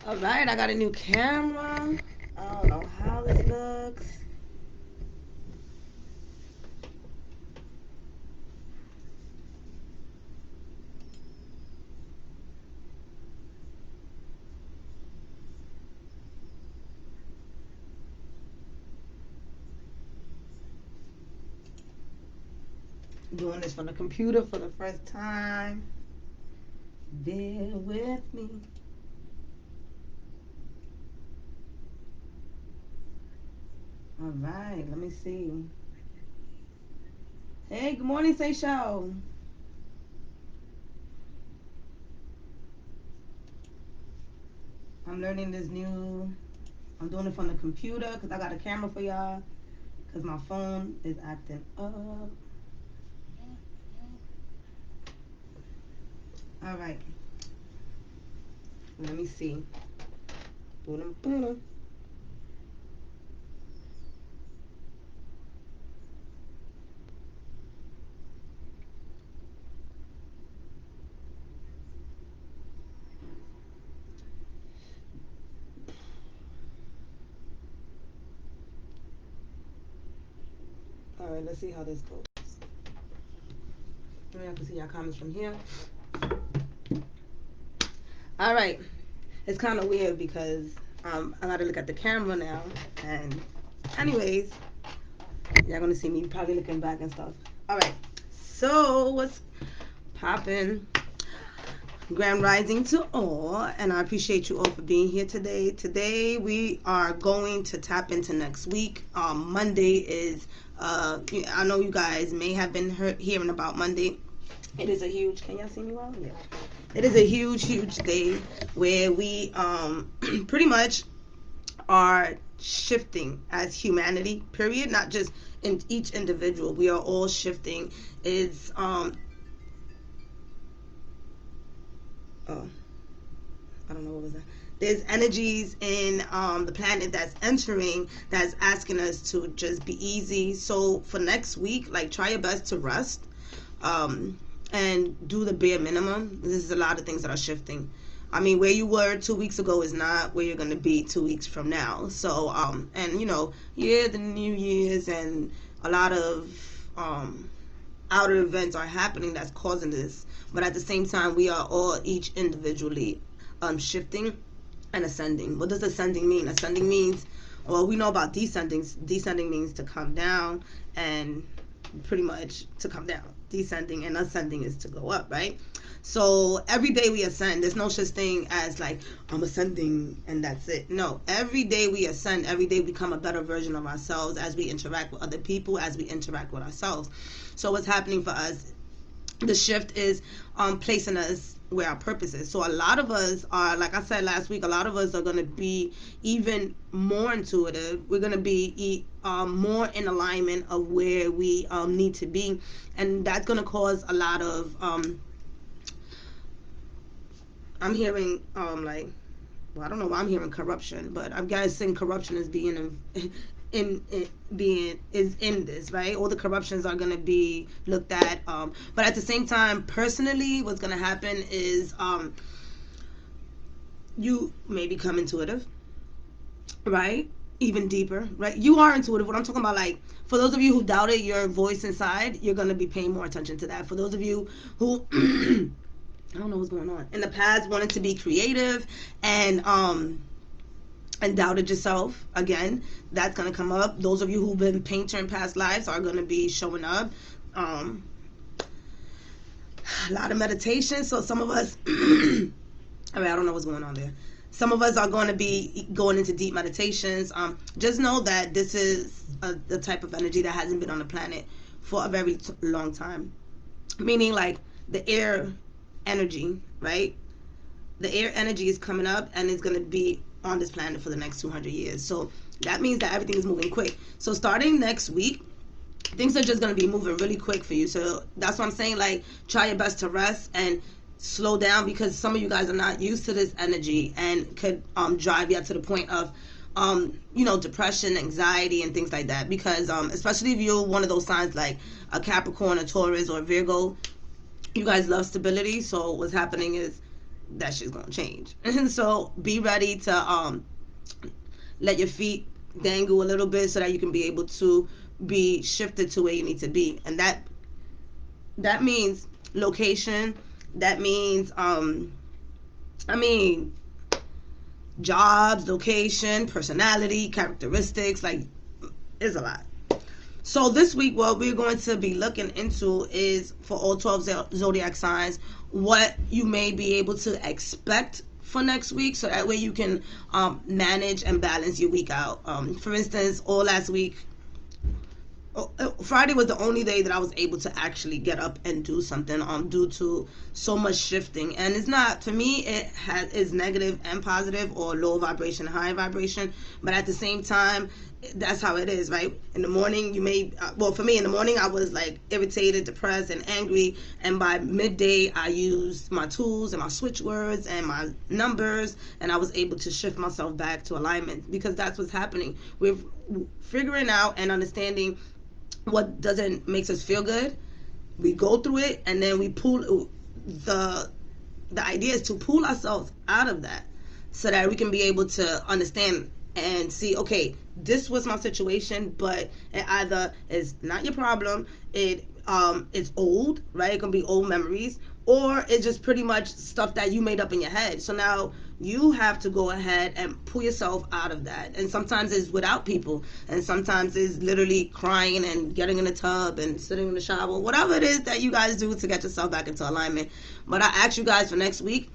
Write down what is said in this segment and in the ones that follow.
All right, I got a new camera. I don't know how this looks. Doing this from the computer for the first time. Bear with me. All right, let me see. Hey, good morning, Seychelles. I'm learning this new. I'm doing it from the computer because I got a camera for y'all. Because my phone is acting up. All right, let me see. Boom, boom. All right, let's see how this goes. I can see your comments from here. All right, it's kind of weird because I got to look at the camera now. And, anyways, y'all gonna see me probably looking back and stuff. All right, so what's popping? Grand rising to all, and I appreciate you all for being here today. Today we are going to tap into next week. Monday is I know you guys may have been hearing about Monday. It is a huge, can y'all see me well? Yeah. It is a huge day where we pretty much are shifting as humanity, period. Not just in each individual. We are all shifting. Is oh, I don't know what was that. There's energies in the planet that's entering, that's asking us to just be easy. So for next week, like, try your best to rest, and do the bare minimum. This is a lot of things that are shifting. I mean, where you were 2 weeks ago is not where you're going to be 2 weeks from now. So, and you know, yeah, the New Year's and a lot of outer events are happening that's causing this. But at the same time, we are all each individually shifting and ascending. What does ascending mean? Ascending means, well, we know about descending. Descending means to come down, and pretty much to come down. Descending and ascending is to go up, right? So every day we ascend. There's no such thing as like, I'm ascending and that's it. No, every day we ascend. Every day we become a better version of ourselves as we interact with other people, as we interact with ourselves. So what's happening for us, the shift is placing us where our purpose is. So a lot of us are, like I said last week, a lot of us are going to be even more intuitive. We're going to be more in alignment of where we need to be, and that's going to cause a lot of I'm hearing like, well, I don't know why I'm hearing corruption, but I'm guessing corruption is being in being is in this, right? All the corruptions are gonna be looked at. But at the same time, personally, what's gonna happen is you may become intuitive, right? Even deeper, right? You are intuitive. What I'm talking about, like, for those of you who doubted your voice inside, you're gonna be paying more attention to that. For those of you who I don't know what's going on. In the past, wanted to be creative and doubted yourself. Again, that's gonna come up. Those of you who've been painter in past lives are gonna be showing up. A lot of meditation. So some of us, I mean, I don't know what's going on there. Some of us are going to be going into deep meditations. Just know that this is the type of energy that hasn't been on the planet for a very long time. Meaning, like, the air energy, right? The air energy is coming up and it's going to be on this planet for the next 200 years. So that means that everything is moving quick. So starting next week, things are just going to be moving really quick for you. So that's what I'm saying. Like, try your best to rest and slow down, because some of you guys are not used to this energy and could drive you up to the point of depression, anxiety, and things like that. Because especially if you're one of those signs like a Capricorn, a Taurus, or a Virgo, you guys love stability. So what's happening is that shit's gonna change. And so be ready to let your feet dangle a little bit so that you can be able to be shifted to where you need to be. And that means location, that means I mean jobs, location, personality, characteristics, like there's a lot. So this week, what we're going to be looking into is for all 12 zodiac signs, what you may be able to expect for next week, so that way you can manage and balance your week out. For instance, all last week, Friday was the only day that I was able to actually get up and do something due to so much shifting. And it's not, for me, is negative and positive, or low vibration, high vibration. But at the same time, that's how it is, right? In the morning, you may, well, for me, in the morning, I was like irritated, depressed, and angry. And by midday, I used my tools and my switch words and my numbers, and I was able to shift myself back to alignment, because that's what's happening. We're figuring out and understanding what doesn't makes us feel good. We go through it, and then we pull the idea is to pull ourselves out of that, so that we can be able to understand and see, okay, this was my situation, but it either is not your problem, it's old, right? It can be old memories, or it's just pretty much stuff that you made up in your head. So now you have to go ahead and pull yourself out of that. And sometimes it's without people, and sometimes it's literally crying and getting in the tub and sitting in the shower, whatever it is that you guys do to get yourself back into alignment. But I ask you guys for next week,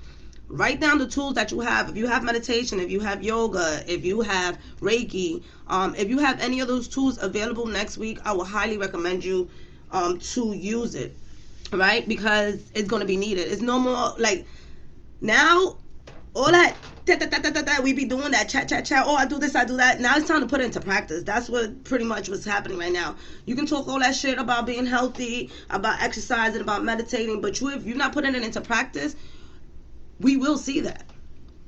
write down the tools that you have. If you have meditation, if you have yoga, if you have Reiki, if you have any of those tools available next week, I will highly recommend you to use it, right? Because it's going to be needed. It's no more like now all that we be doing, that chat, oh, I do this, I do that. Now it's time to put it into practice. That's what pretty much what's happening right now. You can talk all that shit about being healthy, about exercising, about meditating, but if you're not putting it into practice, we will see that.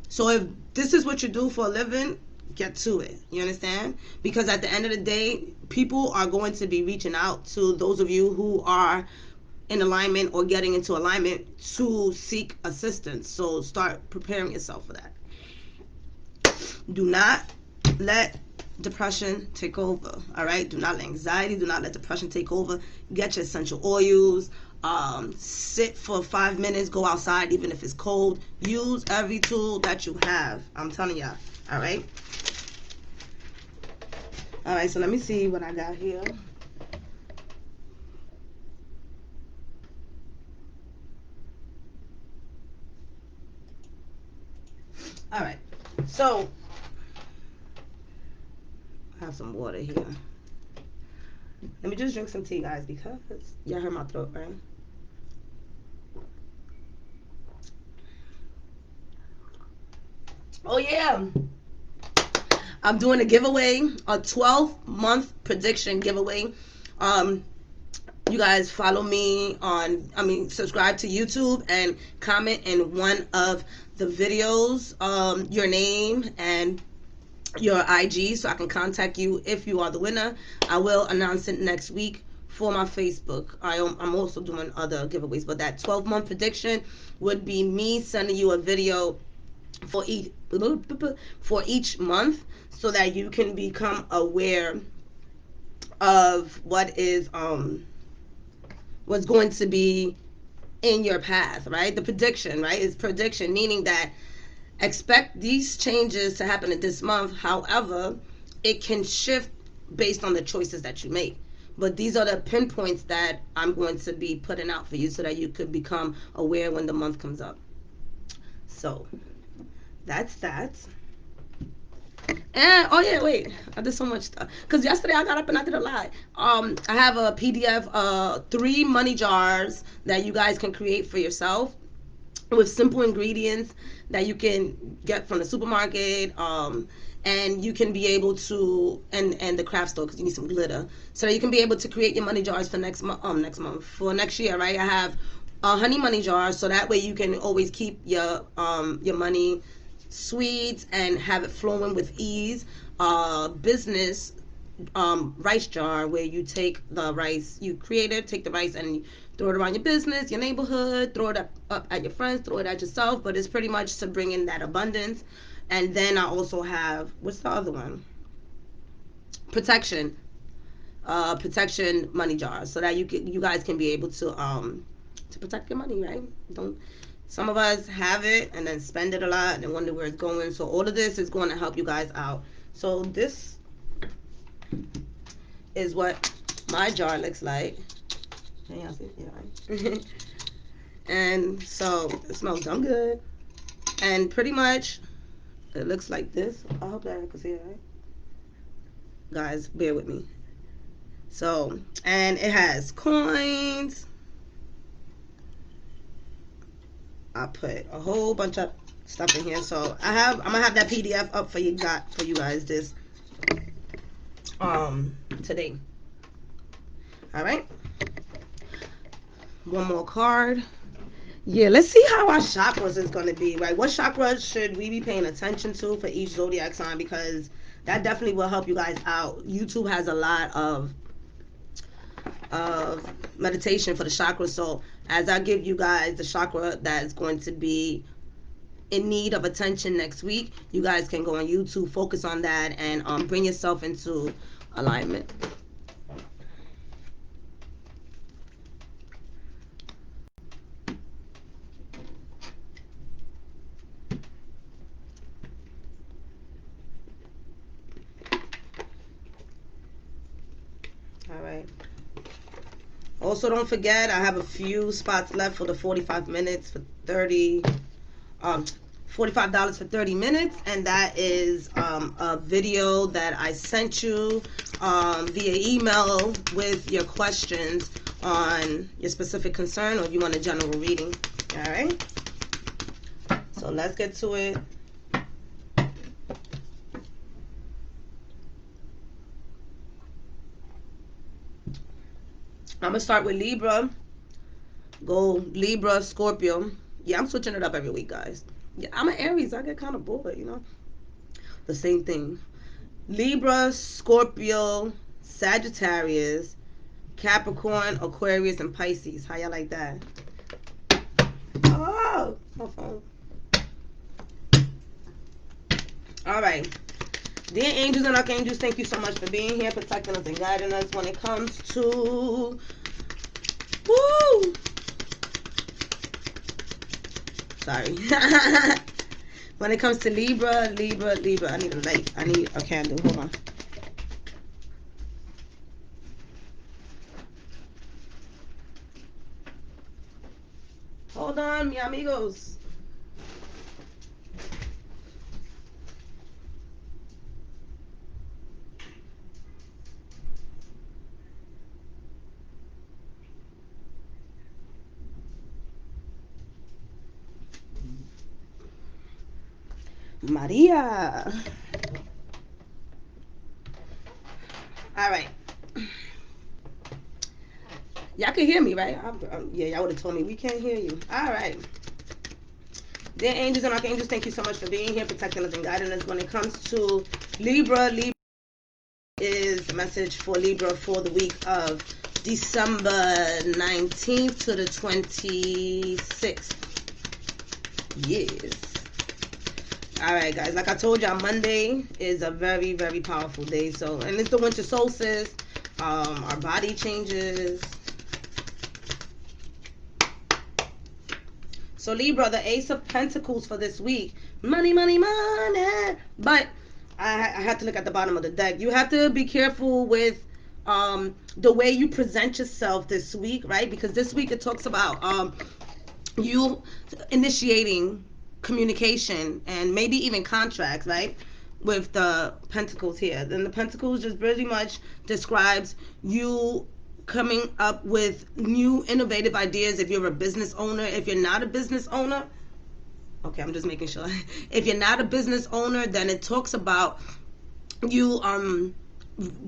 So if this is what you do for a living, get to it. You understand? Because at the end of the day, people are going to be reaching out to those of you who are in alignment or getting into alignment to seek assistance. So start preparing yourself for that. Do not let depression take over. All right? Do not let anxiety, do not let depression take over. Get your essential oils. Sit for 5 minutes, go outside even if it's cold. Use every tool that you have. I'm telling y'all. All right, so let me see what I got here. All right, so I have some water here. Let me just drink some tea, guys, because y'all heard my throat, right? Oh yeah, I'm doing a giveaway, a 12-month prediction giveaway. You guys follow me on, subscribe to YouTube and comment in one of the videos, your name and your IG, so I can contact you if you are the winner. I will announce it next week for my Facebook. I'm also doing other giveaways, but that 12-month prediction would be me sending you a video for each month, so that you can become aware of what is what's going to be in your path, right? The prediction, right, is prediction, meaning that expect these changes to happen in this month. However, it can shift based on the choices that you make. But these are the pinpoints that I'm going to be putting out for you, so that you could become aware when the month comes up. So that's that. And oh yeah, wait, I did so much stuff, because yesterday I got up and I did a lot. I have a PDF, 3 money jars that you guys can create for yourself with simple ingredients that you can get from the supermarket, and you can be able to, and the craft store, because you need some glitter, so that you can be able to create your money jars for next month, for next year, right? I have a honey money jar, so that way you can always keep your money sweet and have it flowing with ease. Business rice jar, where you take the rice, you create it, take the rice and throw it around your business, your neighborhood, throw it up at your friends, throw it at yourself, but it's pretty much to bring in that abundance. And then I also have, what's the other one? Protection. Protection money jars, so that you guys can be able to protect your money, right? Don't Some of us have it and then spend it a lot and then wonder where it's going. So all of this is going to help you guys out. So this is what my jar looks like. Can y'all see it? Yeah, right? And so it smells dumb good. And pretty much it looks like this. I hope that I can see it, right? Guys, bear with me. So, and it has coins. I put a whole bunch of stuff in here. So I'm gonna have that PDF up for you guys this today. All right. One more card. Yeah, let's see how our chakras is gonna be, right? What chakras should we be paying attention to for each zodiac sign, because that definitely will help you guys out. YouTube has a lot of meditation for the chakras. So as I give you guys the chakra that's going to be in need of attention next week, you guys can go on YouTube, focus on that, and bring yourself into alignment. All right. Also, don't forget, I have a few spots left for the 45 minutes for 30, $45 for 30 minutes, and that is a video that I sent you via email with your questions on your specific concern, or if you want a general reading. All right. So let's get to it. I'm gonna start with Libra. Go Libra, Scorpio. Yeah, I'm switching it up every week, guys. Yeah, I'm an Aries. I get kind of bored, you know. The same thing. Libra, Scorpio, Sagittarius, Capricorn, Aquarius, and Pisces. How y'all like that? Oh, my phone. All right. Dear angels and archangels, thank you so much for being here, protecting us and guiding us when it comes to sorry. When it comes to Libra, I need a light. I need a candle. Hold on. Hold on, mi amigos. Maria. All right. Y'all can hear me, right? Yeah, y'all would have told me we can't hear you. All right. Dear angels and archangels, thank you so much for being here, protecting us and guiding us when it comes to Libra. Libra is a message for Libra for the week of December 19th to the 26th. Yes. All right, guys. Like I told y'all, Monday is a very, very powerful day. So, and it's the winter solstice. Our body changes. So Libra, the Ace of Pentacles for this week. Money, money, money. But I had to look at the bottom of the deck. You have to be careful with the way you present yourself this week, right? Because this week it talks about you initiating communication and maybe even contracts, right? With the Pentacles here. Then the Pentacles just pretty much describes you coming up with new innovative ideas if you're a business owner. If you're not a business owner, okay, I'm just making sure. If you're not a business owner, then it talks about you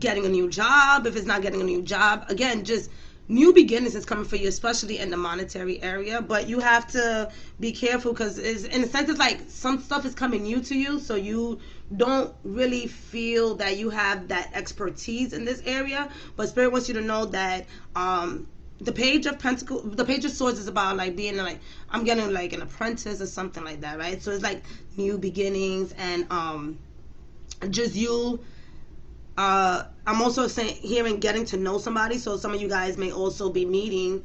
getting a new job. If it's not getting a new job, again, just new beginnings is coming for you, especially in the monetary area. But you have to be careful because in a sense it's like some stuff is coming new to you, so you don't really feel that you have that expertise in this area. But Spirit wants you to know that the Page of Pentacles, the Page of Swords is about like being like, I'm getting like an apprentice or something like that, right? So it's like new beginnings and just you. I'm also saying hearing getting to know somebody. So some of you guys may also be meeting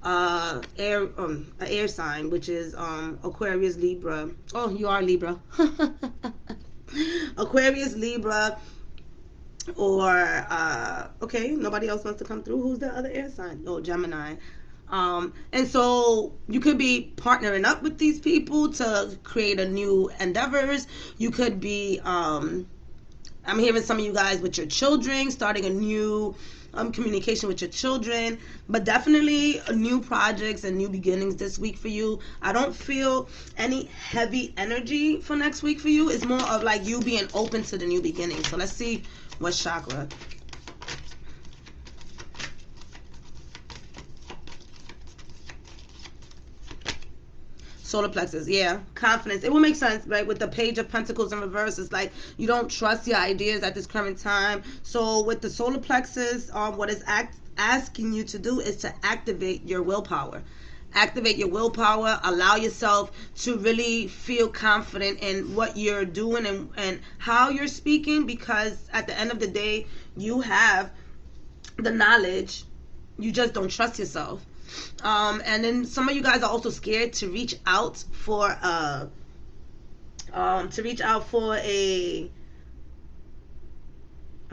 an air sign, which is Aquarius, Libra. Oh, you are Libra. Aquarius, Libra, or okay, nobody else wants to come through. Who's the other air sign? Oh, Gemini. And so you could be partnering up with these people to create a new endeavors. You could be I'm hearing some of you guys with your children starting a new communication with your children, but definitely new projects and new beginnings this week for you. I don't feel any heavy energy for next week for you. It's more of like you being open to the new beginning. So let's see what chakra. Solar plexus, yeah, confidence. It will make sense, right? With the Page of Pentacles in reverse, it's like you don't trust your ideas at this current time. So with the solar plexus, what it's asking you to do is to activate your willpower. Activate your willpower. Allow yourself to really feel confident in what you're doing and how you're speaking, because at the end of the day, you have the knowledge. You just don't trust yourself. And then some of you guys are also scared to reach out for a I'm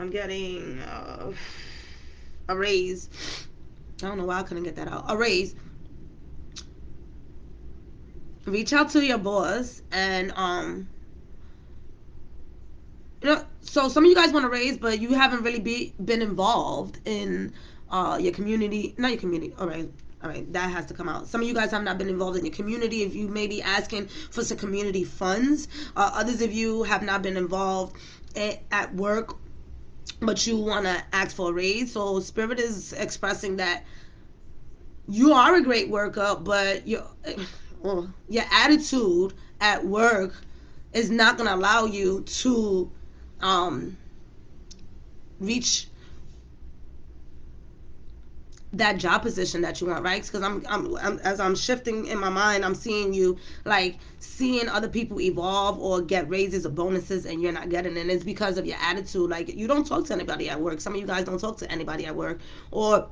getting a raise. I don't know why I couldn't get that out. A raise. Reach out to your boss and you know, so some of you guys want to raise, but you haven't really been involved in your community. Not your community. All right, that has to come out. Some of you guys have not been involved in your community. If you may be asking for some community funds, others of you have not been involved at work, but you want to ask for a raise. So Spirit is expressing that you are a great worker, but your attitude at work is not going to allow you to reach that job position that you want, right? Because I'm as I'm shifting in my mind, I'm seeing you like seeing other people evolve or get raises or bonuses, and you're not getting it. And it's because of your attitude. Like, you don't talk to anybody at work. Some of you guys don't talk to anybody at work, or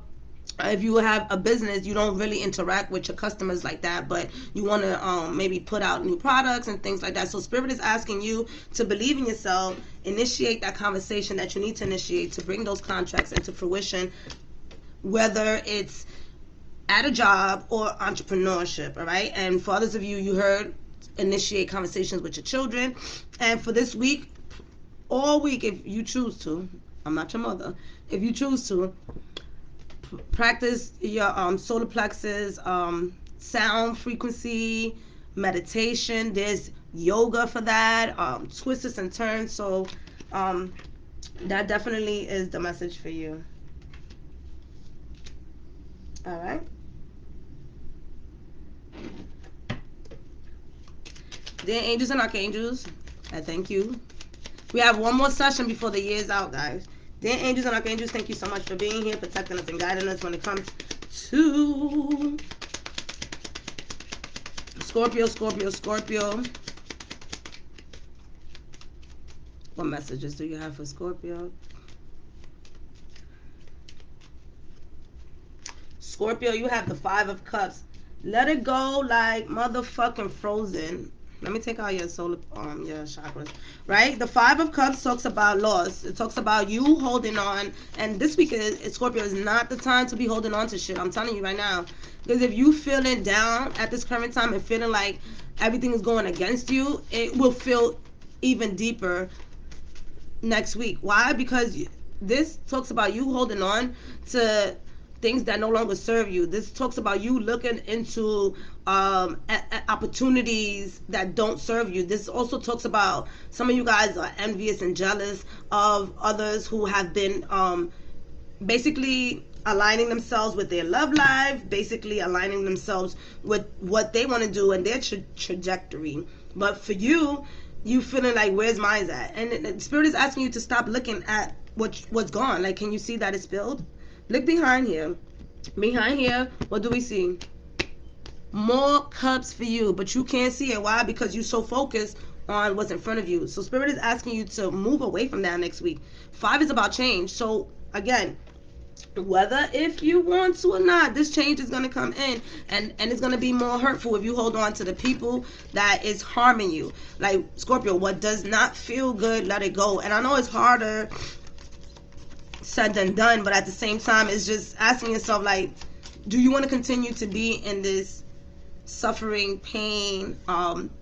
if you have a business, you don't really interact with your customers like that, but you want to maybe put out new products and things like that. So Spirit is asking you to believe in yourself, initiate that conversation that you need to initiate to bring those contracts into fruition, whether it's at a job or entrepreneurship. All right. And for others of you, you heard initiate conversations with your children. And for this week, all week, if you choose to, I'm not your mother, if you choose to, practice your solar plexus, sound frequency, meditation. There's yoga for that, twists and turns. So that definitely is the message for you. All right. Dear angels and archangels, I thank you. We have one more session before the year's out, guys. Dear angels and archangels, thank you so much for being here, protecting us and guiding us when it comes to Scorpio, Scorpio, Scorpio. What messages do you have for Scorpio? Scorpio, you have the Five of Cups. Let it go like motherfucking Frozen. Let me take out your solar, your chakras, right? The Five of Cups talks about loss. It talks about you holding on. And this week, Scorpio, is not the time to be holding on to shit. I'm telling you right now. Because if you feeling down at this current time and feeling like everything is going against you, it will feel even deeper next week. Why? Because this talks about you holding on to things that no longer serve you. This talks about you looking into at opportunities that don't serve you. This also talks about some of you guys are envious and jealous of others who have been basically aligning themselves with their love life, basically aligning themselves with what they want to do and their trajectory. But for you, you feeling like, where's mine at? And the Spirit is asking you to stop looking at what's gone. Like, can you see that it's spilled? Look behind here. Behind here, what do we see? More cups for you, but you can't see it. Why? Because you're so focused on what's in front of you. So Spirit is asking you to move away from that next week. 5 is about change. So again, whether if you want to or not, this change is going to come in, and it's going to be more hurtful if you hold on to the people that is harming you. Like Scorpio, what does not feel good, let it go. And I know it's harder said than done, but at the same time, it's just asking yourself, like, do you want to continue to be in this suffering, pain,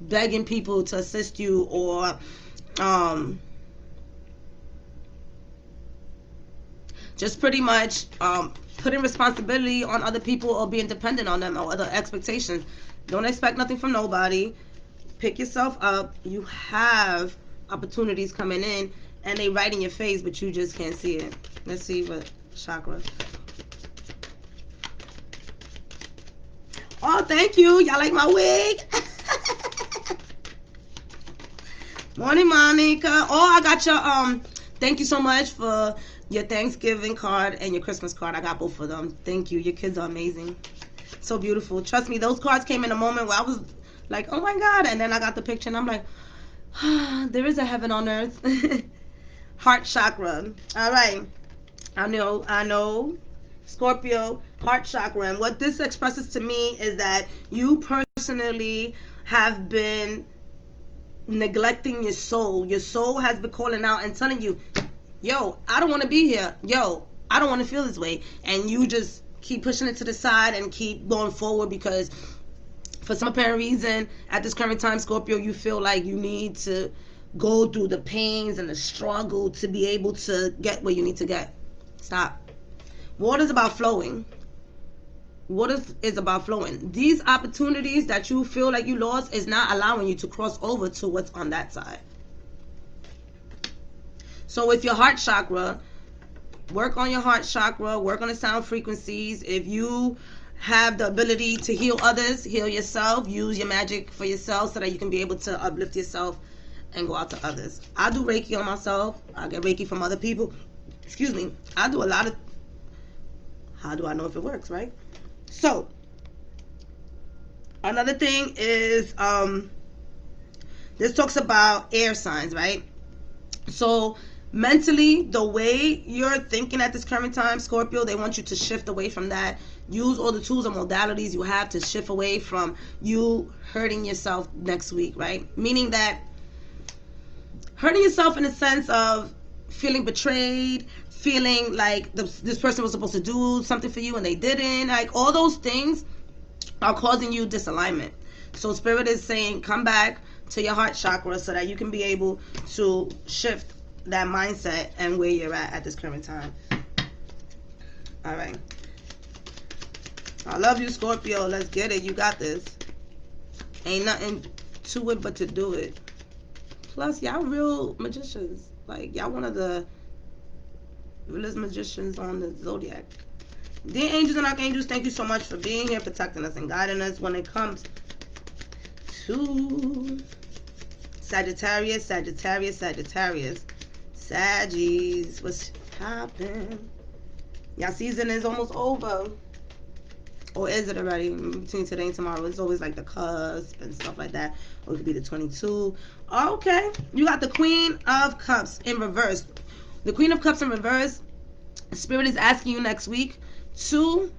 begging people to assist you, or just pretty much putting responsibility on other people or being dependent on them or other expectations? Don't expect nothing from nobody. Pick yourself up. You have opportunities coming in, and they right in your face, but you just can't see it. Let's see what chakra. Oh, thank you. Y'all like my wig? Morning, Monica. Oh, I got your thank you so much for your Thanksgiving card and your Christmas card. I got both of them. Thank you. Your kids are amazing. So beautiful. Trust me, those cards came in a moment where I was like, oh my God. And then I got the picture and I'm like, ah, there is a heaven on earth. Heart chakra. All right. I know. Scorpio, heart chakra. And what this expresses to me is that you personally have been neglecting your soul. Your soul has been calling out and telling you, yo, I don't want to be here. Yo, I don't want to feel this way. And you just keep pushing it to the side and keep going forward because for some apparent reason, at this current time, Scorpio, you feel like you need to go through the pains and the struggle to be able to get where you need to get. Stop. Water is about flowing. Water is about flowing. These opportunities that you feel like you lost is not allowing you to cross over to what's on that side. So with your heart chakra, work on your heart chakra, work on the sound frequencies. If you have the ability to heal others, heal yourself, use your magic for yourself so that you can be able to uplift yourself and go out to others. I do Reiki on myself. I get Reiki from other people. Excuse me. I do a lot of... How do I know if it works, right? So, another thing is, this talks about air signs, right? So, mentally, the way you're thinking at this current time, Scorpio, they want you to shift away from that. Use all the tools and modalities you have to shift away from you hurting yourself next week, right? Meaning that hurting yourself in the sense of feeling betrayed, feeling like this person was supposed to do something for you and they didn't. Like, all those things are causing you disalignment. So Spirit is saying, come back to your heart chakra so that you can be able to shift that mindset and where you're at this current time. All right. I love you, Scorpio. Let's get it. You got this. Ain't nothing to it but to do it. Plus, y'all real magicians. Like, y'all one of the realest magicians on the zodiac. Dear angels and archangels, thank you so much for being here, protecting us and guiding us when it comes to Sagittarius, Sagittarius, Sagittarius. Saggies, what's happening? Y'all season is almost over. Or is it already? Between today and tomorrow, it's always like the cusp and stuff like that. Or it could be the 22. Okay, you got the Queen of Cups in reverse. The Queen of Cups in reverse, Spirit is asking you next week to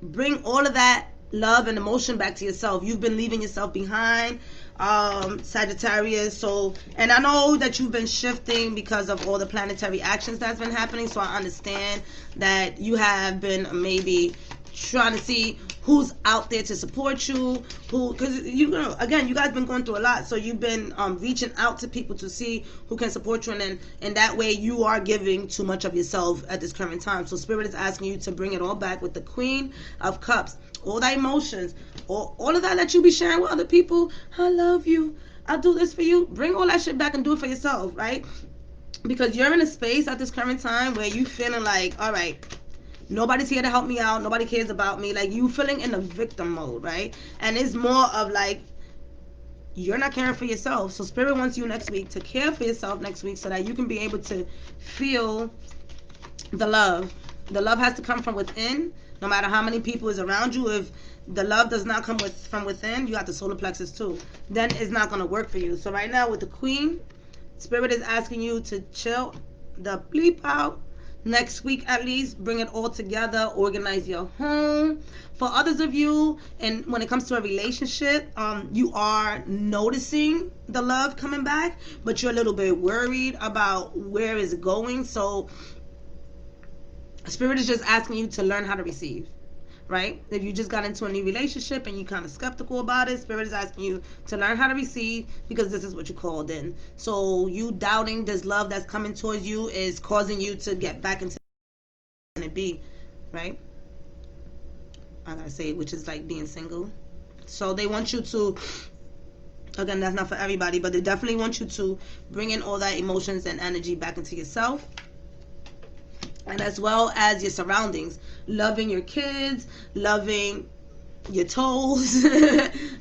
bring all of that love and emotion back to yourself. You've been leaving yourself behind, Sagittarius. So, and I know that you've been shifting because of all the planetary actions that's been happening. So I understand that you have been maybe trying to see who's out there to support you, because you know, again, you guys been going through a lot, so you've been reaching out to people to see who can support you, and then in that way you are giving too much of yourself at this current time. So Spirit is asking you to bring it all back with the Queen of Cups. All that emotions, all of that you be sharing with other people. I love you, I'll do this for you. Bring all that shit back and do it for yourself, right? Because you're in a space at this current time where you feeling like, all right, nobody's here to help me out, nobody cares about me. Like, you feeling in a victim mode, right? And it's more of like, you're not caring for yourself. So Spirit wants you next week to care for yourself next week so that you can be able to feel the love. The love has to come from within, No matter how many people is around you, if the love does not come from within, you got the solar plexus too, then it's not going to work for you. So right now with the Queen, Spirit is asking you to chill the bleep out. Next week at least, bring it all together, organize your home. For others of you, and when it comes to a relationship, you are noticing the love coming back, but you're a little bit worried about where it's going. So Spirit is just asking you to learn how to receive, right? If you just got into a new relationship and you kind of skeptical about it, Spirit is asking you to learn how to receive, because this is what you called in. So you doubting this love that's coming towards you is causing you to get back into it be, right? I gotta say, which is like being single. So they want you to, again, that's not for everybody, but they definitely want you to bring in all that emotions and energy back into yourself, and as well as your surroundings. Loving your kids, loving your toes,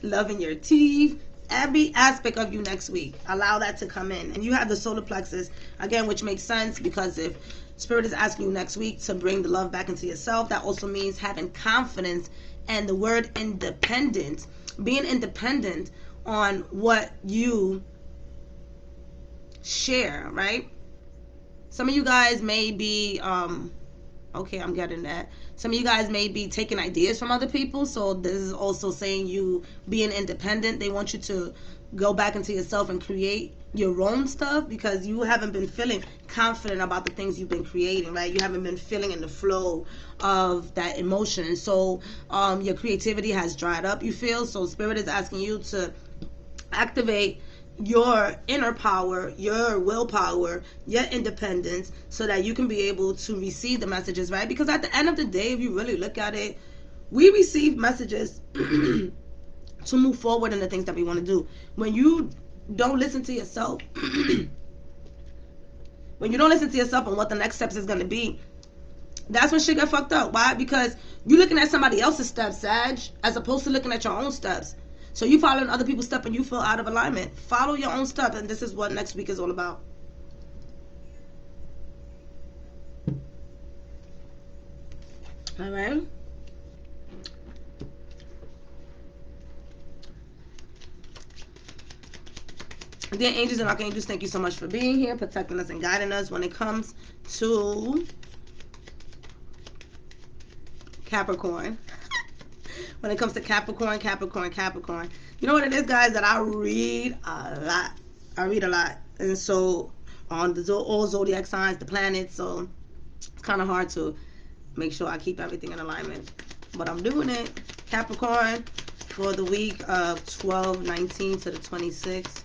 loving your teeth, every aspect of you next week. Allow that to come in. And you have the solar plexus, again, which makes sense, because if Spirit is asking you next week to bring the love back into yourself, that also means having confidence. And the word independent, being independent on what you share, right? Some of you guys may be, okay, I'm getting that. Some of you guys may be taking ideas from other people. So this is also saying you being independent. They want you to go back into yourself and create your own stuff, because you haven't been feeling confident about the things you've been creating, right? You haven't been feeling in the flow of that emotion. So your creativity has dried up, you feel. So Spirit is asking you to activate your inner power, your willpower, your independence, so that you can be able to receive the messages, right? Because at the end of the day, if you really look at it, we receive messages to move forward in the things that we want to do. When you don't listen to yourself, when you don't listen to yourself and what the next steps is going to be, that's when shit get fucked up. Why? Because you're looking at somebody else's steps, Sag, as opposed to looking at your own steps. So you following other people's stuff and you feel out of alignment. Follow your own stuff, and this is what next week is all about. All right. Dear angels and archangels, thank you so much for being here, protecting us and guiding us when it comes to Capricorn. When it comes to Capricorn. You know what it is, guys, that I read a lot. And so on all zodiac signs, the planets, so it's kind of hard to make sure I keep everything in alignment. But I'm doing it. Capricorn for the week of 12/19 to the 26th.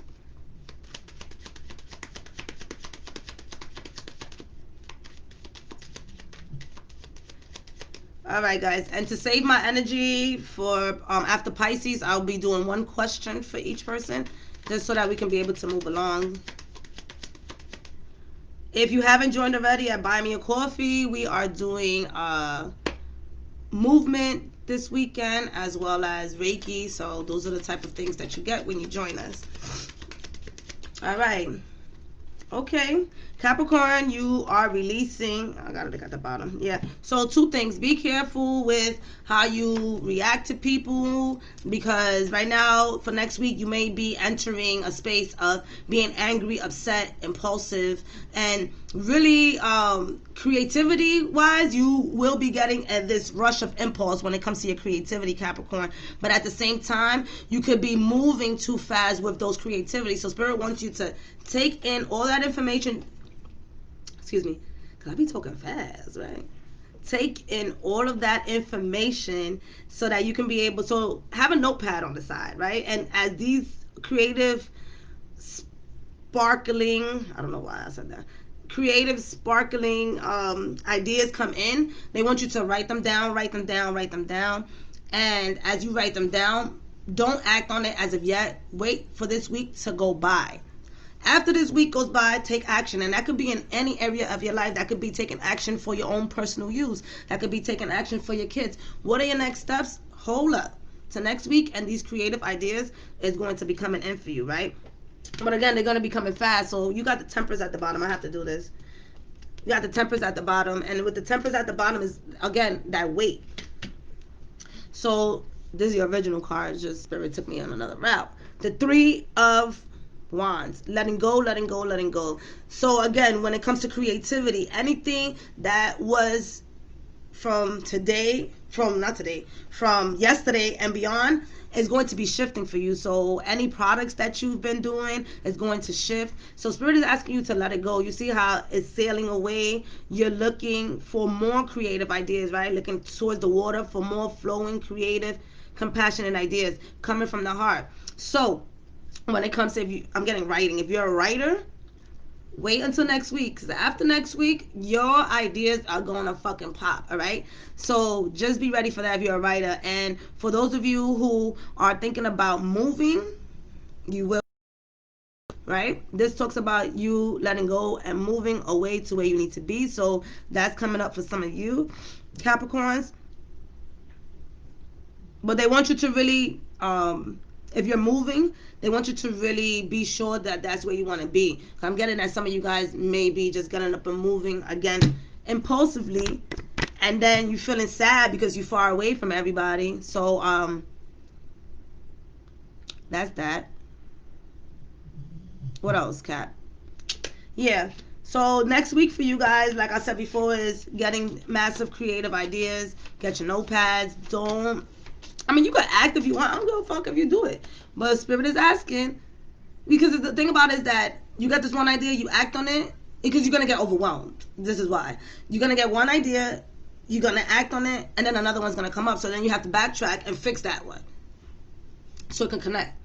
All right, guys, and to save my energy for after Pisces, I'll be doing one question for each person, just so that we can be able to move along. If you haven't joined already at Buy Me a Coffee, we are doing movement this weekend, as well as Reiki. So those are the type of things that you get when you join us. All right. Okay, Capricorn, you are releasing, I gotta look at the bottom, yeah. So two things, be careful with how you react to people, because right now, for next week, you may be entering a space of being angry, upset, impulsive, and really, creativity-wise, you will be getting this rush of impulse when it comes to your creativity, Capricorn. But at the same time, you could be moving too fast with those creativity. So Spirit wants you to take in all that information. Excuse me, because I be talking fast, right? Take in all of that information so that you can be able to have a notepad on the side, right? And as these creative, sparkling, I don't know why I said that, creative, sparkling ideas come in, they want you to write them down. And as you write them down, don't act on it as of yet. Wait for this week to go by. After this week goes by, take action. And that could be in any area of your life. That could be taking action for your own personal use. That could be taking action for your kids. What are your next steps? Hold up to next week, and these creative ideas is going to be coming in for you, right? But again, they're going to be coming fast. So you got the Temperance at the bottom. I have to do this. You got the Temperance at the bottom. And with the Temperance at the bottom is, again, that weight. So this is the original card, just Spirit took me on another route. The Three of Wands, letting go, letting go, letting go. So again, when it comes to creativity, anything that was from today, from not today, from yesterday and beyond is going to be shifting for you. So any products that you've been doing is going to shift. So Spirit is asking you to let it go. You see how it's sailing away. You're looking for more creative ideas, right? Looking towards the water for more flowing, creative, compassionate ideas coming from the heart. So when it comes to, if you, I'm getting writing. If you're a writer, wait until next week, because after next week, your ideas are going to fucking pop, all right? So just be ready for that if you're a writer. And for those of you who are thinking about moving, you will, right? This talks about you letting go and moving away to where you need to be. So that's coming up for some of you, Capricorns. But they want you to really, if you're moving, they want you to really be sure that that's where you want to be. I'm getting that some of you guys may be just getting up and moving again impulsively, and then you're feeling sad because you're far away from everybody. So that's that. What else, Cap? Yeah. So next week for you guys, like I said before, is getting massive creative ideas. Get your notepads. Don't, I mean, you can act if you want. I don't give a fuck if you do it. But Spirit is asking, because the thing about it is that you got this one idea, you act on it, because you're going to get overwhelmed. This is why. You're going to get one idea, you're going to act on it, and then another one's going to come up. So then you have to backtrack and fix that one so it can connect.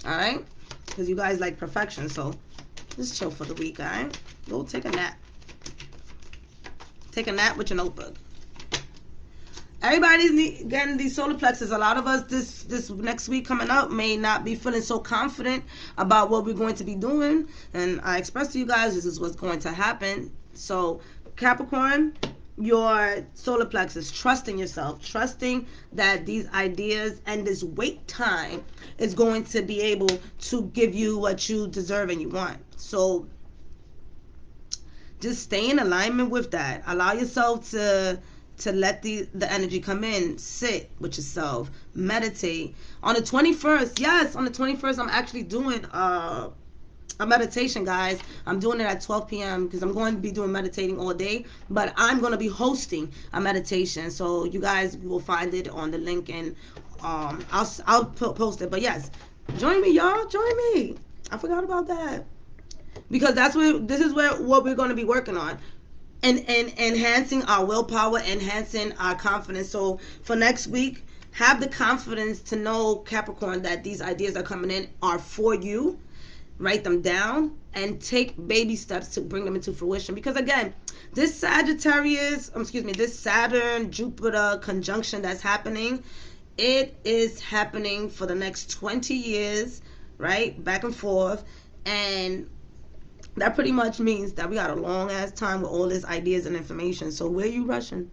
All right? Because you guys like perfection. So just chill for the week, all right? Go take a nap. Take a nap with your notebook. Everybody's getting these solar plexus. A lot of us this next week coming up may not be feeling so confident about what we're going to be doing. And I express to you guys, this is what's going to happen. So Capricorn, your solar plexus, trusting yourself, trusting that these ideas and this wait time is going to be able to give you what you deserve and you want. So just stay in alignment with that. Allow yourself to let the energy come in. Sit with yourself. Meditate. On the 21st, yes, on the 21st, I'm actually doing a meditation, guys. I'm doing it at 12 p.m. because I'm going to be doing meditating all day. But I'm going to be hosting a meditation. So you guys will find it on the link, and I'll post it. But yes, join me, y'all. Join me. I forgot about that. Because this is what we're going to be working on. And enhancing our willpower, enhancing our confidence. So for next week, have the confidence to know, Capricorn, that these ideas are coming in are for you. Write them down and take baby steps to bring them into fruition. Because again, this this Saturn Jupiter conjunction that's happening, it is happening for the next 20 years, right? Back and forth. And that pretty much means that we got a long ass time with all this ideas and information. So where you rushing?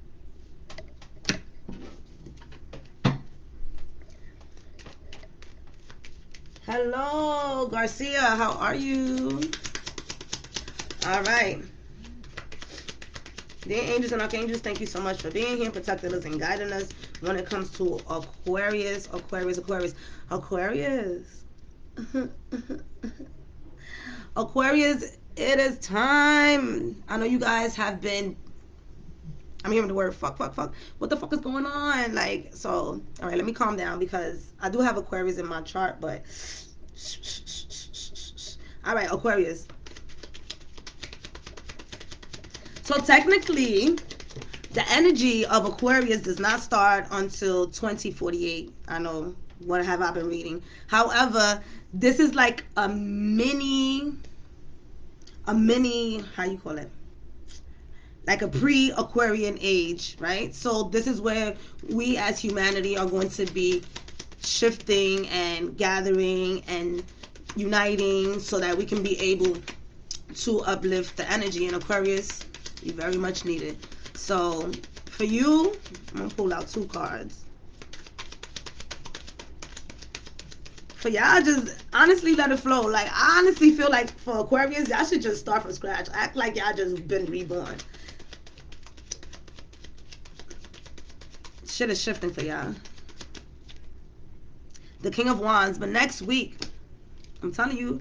Hello, Garcia. How are you? All right. Dear angels and archangels, thank you so much for being here, protecting us and guiding us when it comes to Aquarius. Aquarius, it is time. I know you guys have been, I'm hearing the word fuck. What the fuck is going on? Like, so, all right, let me calm down because I do have Aquarius in my chart, but all right, Aquarius. So technically, the energy of Aquarius does not start until 2048. I know, what have I been reading? However, this is like a mini, how you call it? Like a pre-Aquarian age, right? So this is where we as humanity are going to be shifting and gathering and uniting so that we can be able to uplift the energy in Aquarius. You very much need it. So for you, I'm gonna pull out 2 cards. For y'all, just honestly let it flow. Like, I honestly feel like for Aquarius, y'all should just start from scratch. Act like y'all just been reborn. Shit is shifting for y'all. the King of Wands. But next week, I'm telling you,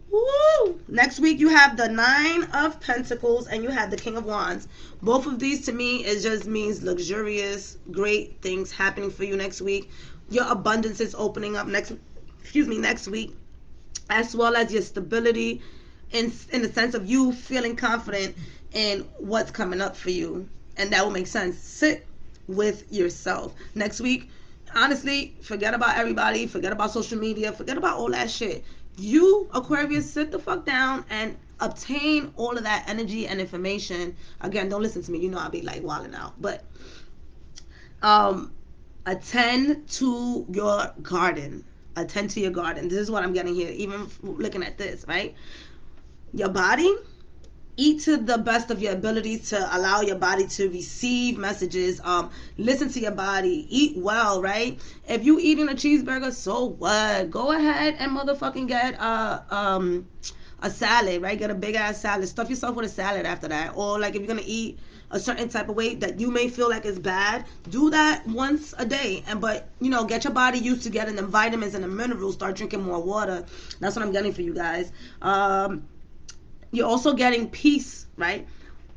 woo! Next week you have the Nine of Pentacles and you have the King of Wands. Both of these to me, it just means luxurious, great things happening for you next week. Your abundance is opening up next week, as well as your stability in the sense of you feeling confident in what's coming up for you. And that will make sense. Sit with yourself. Next week, honestly, forget about everybody, forget about social media, forget about all that shit. You, Aquarius, sit the fuck down and obtain all of that energy and information. Again, don't listen to me. You know I'll be like wilding out. But attend to your garden. Attend to your garden. This is what I'm getting here. Even looking at this, right? Your body, eat to the best of your ability to allow your body to receive messages. Listen to your body. Eat well, right? If you eating a cheeseburger, so what? Go ahead and motherfucking get a salad, right? Get a big ass salad. Stuff yourself with a salad after that. Or like if you're gonna eat a certain type of weight that you may feel like is bad, do that once a day. But get your body used to getting the vitamins and the minerals. Start drinking more water. That's what I'm getting for you guys. You're also getting peace, right?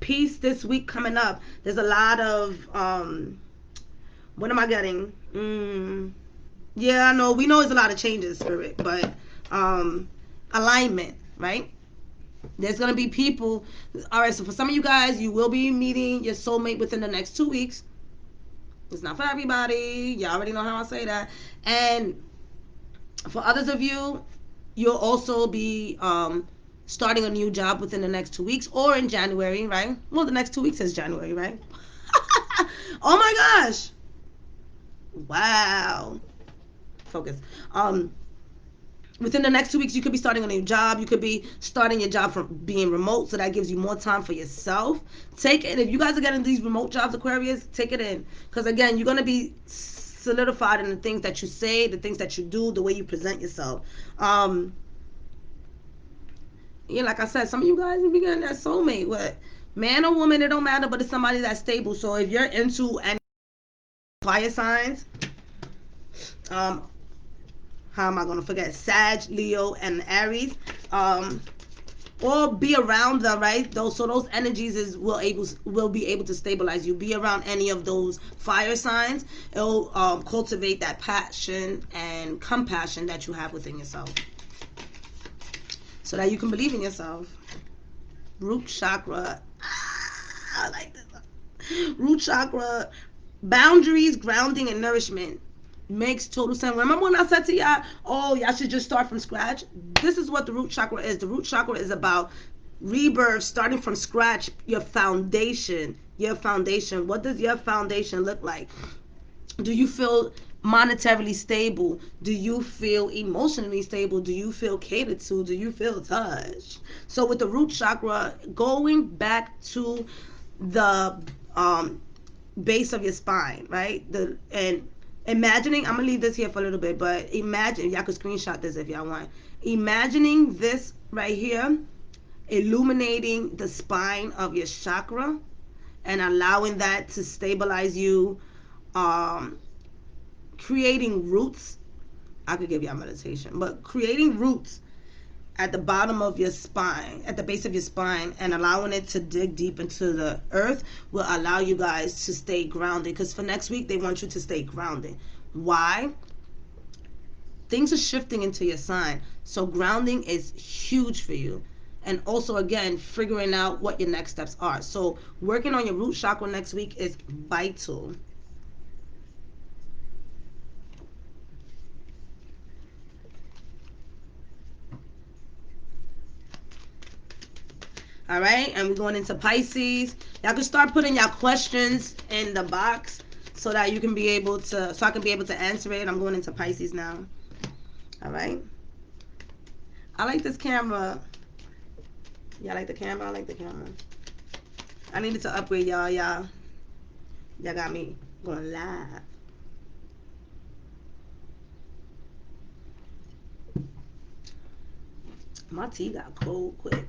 Peace this week coming up. There's a lot of what am I getting? Yeah, I know. We know there's a lot of changes, Spirit, but alignment, right? There's gonna be people. All right, so for some of you guys, you will be meeting your soulmate within the next 2 weeks. It's not for everybody. You already know how I say that. And for others of you, you'll also be starting a new job within the next 2 weeks or in January, right? Well, the next 2 weeks is January, right? Oh my gosh. Wow. Focus. Within the next 2 weeks, you could be starting a new job. You could be starting your job from being remote, so that gives you more time for yourself. Take it. If you guys are getting these remote jobs, Aquarius, take it in. Because again, you're going to be solidified in the things that you say, the things that you do, the way you present yourself. Yeah, like I said, some of you guys will be getting that soulmate. What, man or woman, it don't matter, but it's somebody that's stable. So if you're into any fire signs, how am I gonna forget Sag, Leo, and Aries, or be around them, right? Those energies will be able to stabilize you. Be around any of those fire signs. It'll cultivate that passion and compassion that you have within yourself, so that you can believe in yourself. Root chakra. I like this. Root chakra. Boundaries, grounding, and nourishment. Makes total sense. Remember when I said to y'all, oh, y'all should just start from scratch? This is what the root chakra is. The root chakra is about rebirth, starting from scratch, your foundation. Your foundation. What does your foundation look like? Do you feel monetarily stable? Do you feel emotionally stable? Do you feel catered to? Do you feel touched? So with the root chakra, going back to the base of your spine, right? And imagining, I'm gonna leave this here for a little bit, but imagine, y'all could screenshot this if y'all want. Imagining this right here, illuminating the spine of your chakra and allowing that to stabilize you, creating roots. I could give y'all meditation, but creating roots at the bottom of your spine, at the base of your spine, and allowing it to dig deep into the earth will allow you guys to stay grounded. Because for next week, they want you to stay grounded. Why? Things are shifting into your sign, so grounding is huge for you. And also, again, figuring out what your next steps are. So working on your root chakra next week is vital. All right, and we're going into Pisces. Y'all can start putting y'all questions in the box so that you can be able to, so I can be able to answer it. I'm going into Pisces now. All right. I like this camera. Y'all like the camera? I like the camera. I needed to upgrade y'all. Y'all got me going live. My tea got cold quick.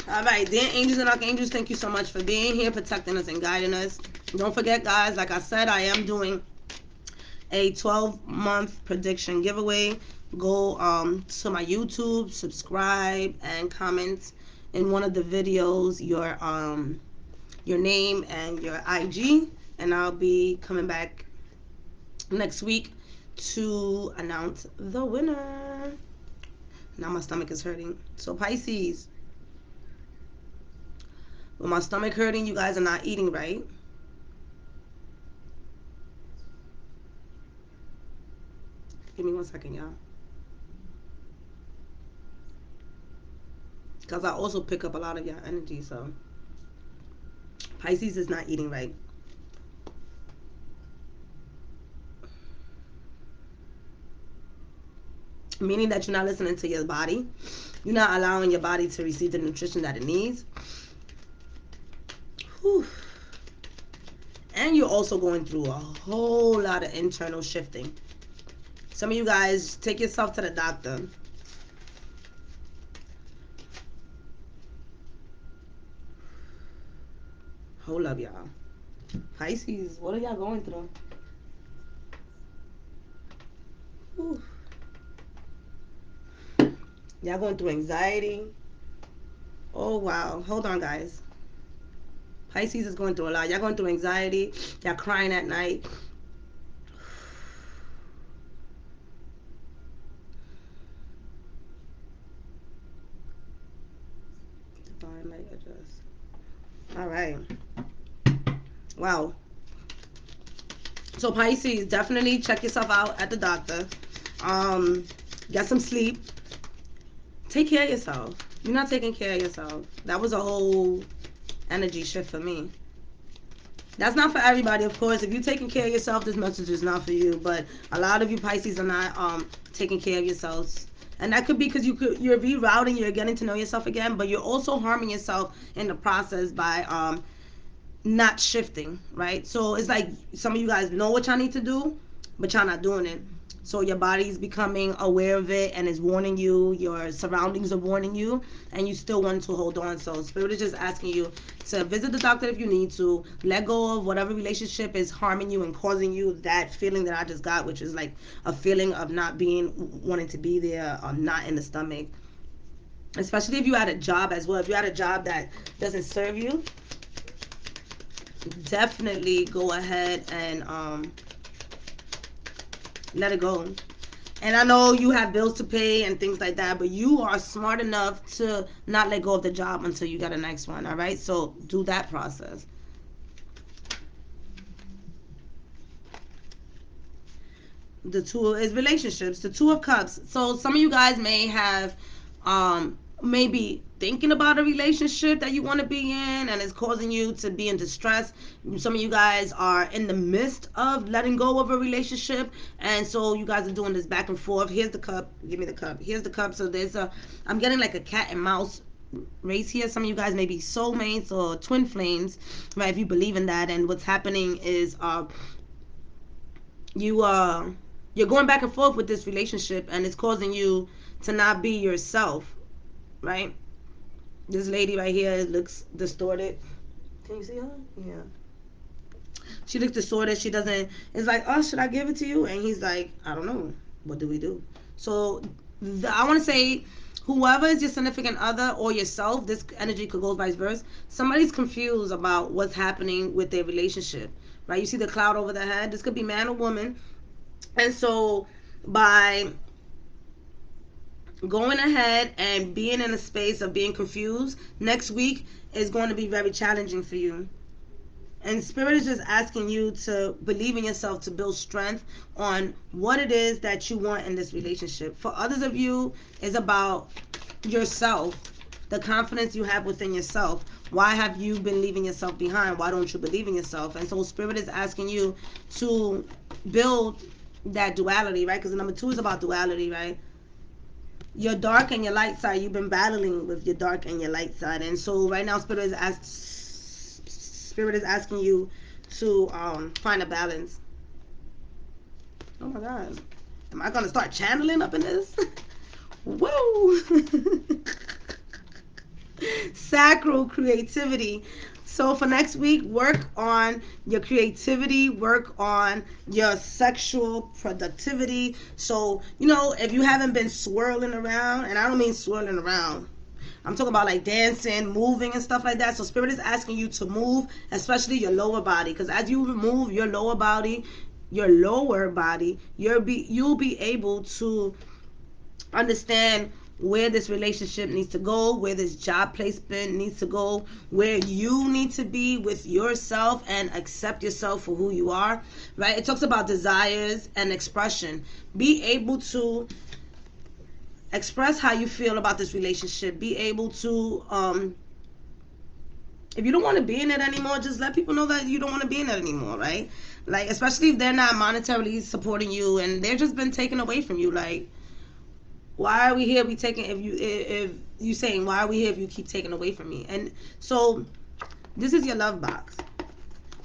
All right, dear angels and archangels, thank you so much for being here, protecting us and guiding us. Don't forget, guys, like I said, I am doing a 12-month prediction giveaway. Go to my YouTube, subscribe, and comment in one of the videos your name and your IG, and I'll be coming back next week to announce the winner. Now my stomach is hurting. So Pisces, with my stomach hurting, you guys are not eating right. Give me 1 second, y'all. Because I also pick up a lot of y'all energy, so Pisces is not eating right. Meaning that you're not listening to your body. You're not allowing your body to receive the nutrition that it needs. Whew. And you're also going through a whole lot of internal shifting. Some of you guys, take yourself to the doctor. Hold up, y'all. Pisces, what are y'all going through? Whew. Y'all going through anxiety. Oh, wow. Hold on, guys. Pisces is going through a lot. Y'all going through anxiety. Y'all crying at night. Divine light adjust. All right. Wow. So Pisces, definitely check yourself out at the doctor. Get some sleep. Take care of yourself. You're not taking care of yourself. That was a whole energy shift for me. That's not for everybody, of course. If you're taking care of yourself, this message is not for you. But a lot of you Pisces are not taking care of yourselves. And that could be because you're rerouting, you're getting to know yourself again, but you're also harming yourself in the process by not shifting, right? So it's like some of you guys know what y'all need to do, but y'all not doing it. So your body's becoming aware of it and is warning you, your surroundings are warning you, and you still want to hold on. So Spirit is just asking you to visit the doctor if you need to, let go of whatever relationship is harming you and causing you that feeling that I just got, which is like a feeling of not being, wanting to be there, or not in the stomach. Especially if you had a job as well. If you had a job that doesn't serve you, definitely go ahead and let it go. And I know you have bills to pay and things like that, but you are smart enough to not let go of the job until you get a next one. All right, so do that process. The two is relationships, the 2 of Cups. So some of you guys may have maybe thinking about a relationship that you want to be in and it's causing you to be in distress. Some of you guys are in the midst of letting go of a relationship, and so you guys are doing this back and forth. Here's the cup, give me the cup, here's the cup. So I'm getting like a cat and mouse race here. Some of you guys may be soulmates or twin flames, right? If you believe in that. And what's happening is you you're going back and forth with this relationship, and it's causing you to not be yourself, right? This lady right here looks distorted. Can you see her? Yeah. She looks distorted. She doesn't. It's like, oh, should I give it to you? And he's like, I don't know. What do we do? So I want to say, whoever is your significant other or yourself, this energy could go vice versa. Somebody's confused about what's happening with their relationship, right? You see the cloud over their head. This could be man or woman. And so by going ahead and being in a space of being confused, next week is going to be very challenging for you. And Spirit is just asking you to believe in yourself, to build strength on what it is that you want in this relationship. For others of you, it's about yourself, the confidence you have within yourself. Why have you been leaving yourself behind? Why don't you believe in yourself? And so Spirit is asking you to build that duality, right? Because number 2 is about duality, right? Your dark and your light side, you've been battling with your dark and your light side. And so right now Spirit is asking you to find a balance. Oh my God, am I gonna start channeling up in this? Whoa. Sacral creativity. So for next week, work on your creativity, work on your sexual productivity. So, you know, if you haven't been swirling around, and I don't mean swirling around, I'm talking about like dancing, moving, and stuff like that. So Spirit is asking you to move, especially your lower body, because as you move your lower body, you'll be able to understand where this relationship needs to go, where this job placement needs to go, where you need to be with yourself and accept yourself for who you are, right? It talks about desires and expression. Be able to express how you feel about this relationship. Be able to, if you don't want to be in it anymore, just let people know that you don't want to be in it anymore, right? Like, especially if they're not monetarily supporting you and they're just been taken away from you. Like, why are we here? If you saying why are we here if you keep taking away from me? And so this is your love box.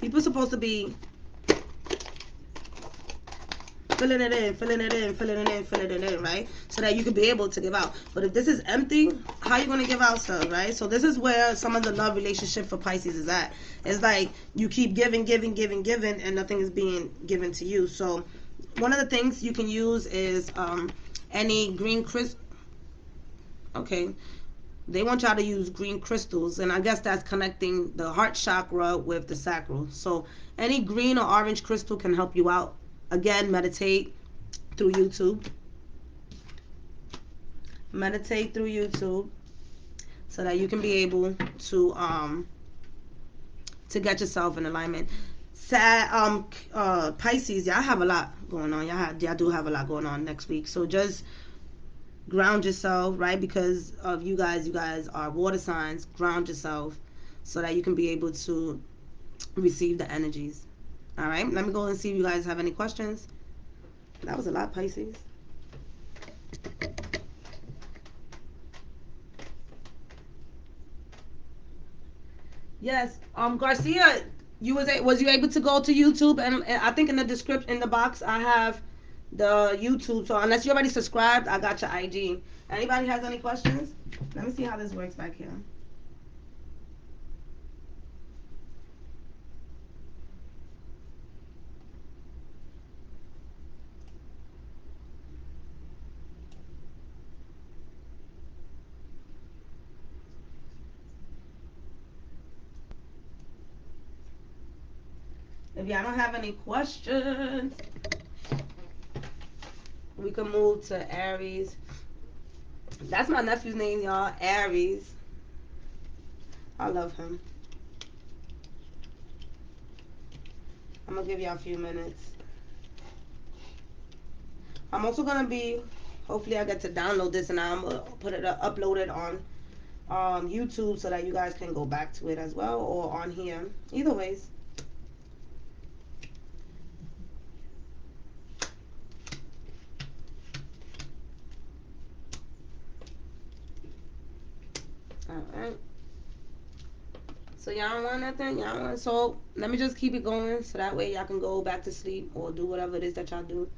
People are supposed to be filling it in, filling it in, filling it in, filling it in, right? So that you can be able to give out. But if this is empty, how are you going to give out stuff, right? So this is where some of the love relationship for Pisces is at. It's like you keep giving, giving, giving, giving, and nothing is being given to you. So one of the things you can use is any green crystal. Okay, they want y'all to use green crystals, and I guess that's connecting the heart chakra with the sacral. So any green or orange crystal can help you out. Again, meditate through YouTube. Meditate through YouTube so that you can be able to get yourself in alignment. Pisces, y'all have a lot going on. Y'all do have a lot going on next week. So just ground yourself, right? Because of you guys are water signs. Ground yourself so that you can be able to receive the energies. All right, let me go and see if you guys have any questions. That was a lot, Pisces. Yes, Garcia, was you able to go to YouTube? And I think in the description in the box I have the YouTube. So unless you already subscribed, I got your IG. Anybody has any questions? Let me see how this works back here. If y'all don't have any questions, we can move to Aries. That's my nephew's name, y'all. Aries. I love him. I'm gonna give y'all a few minutes. I'm also gonna be, hopefully I get to download this and I'm gonna put it upload it on YouTube so that you guys can go back to it as well, or on here. Either ways. All right. So y'all don't want nothing? Y'all want, so let me just keep it going so that way y'all can go back to sleep or do whatever it is that y'all do.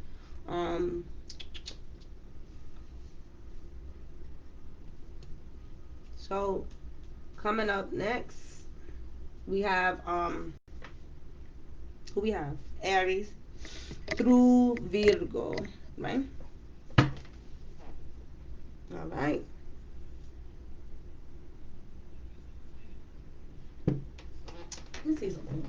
So coming up next, we have who we have? Aries through Virgo, right? All right. Let's see something.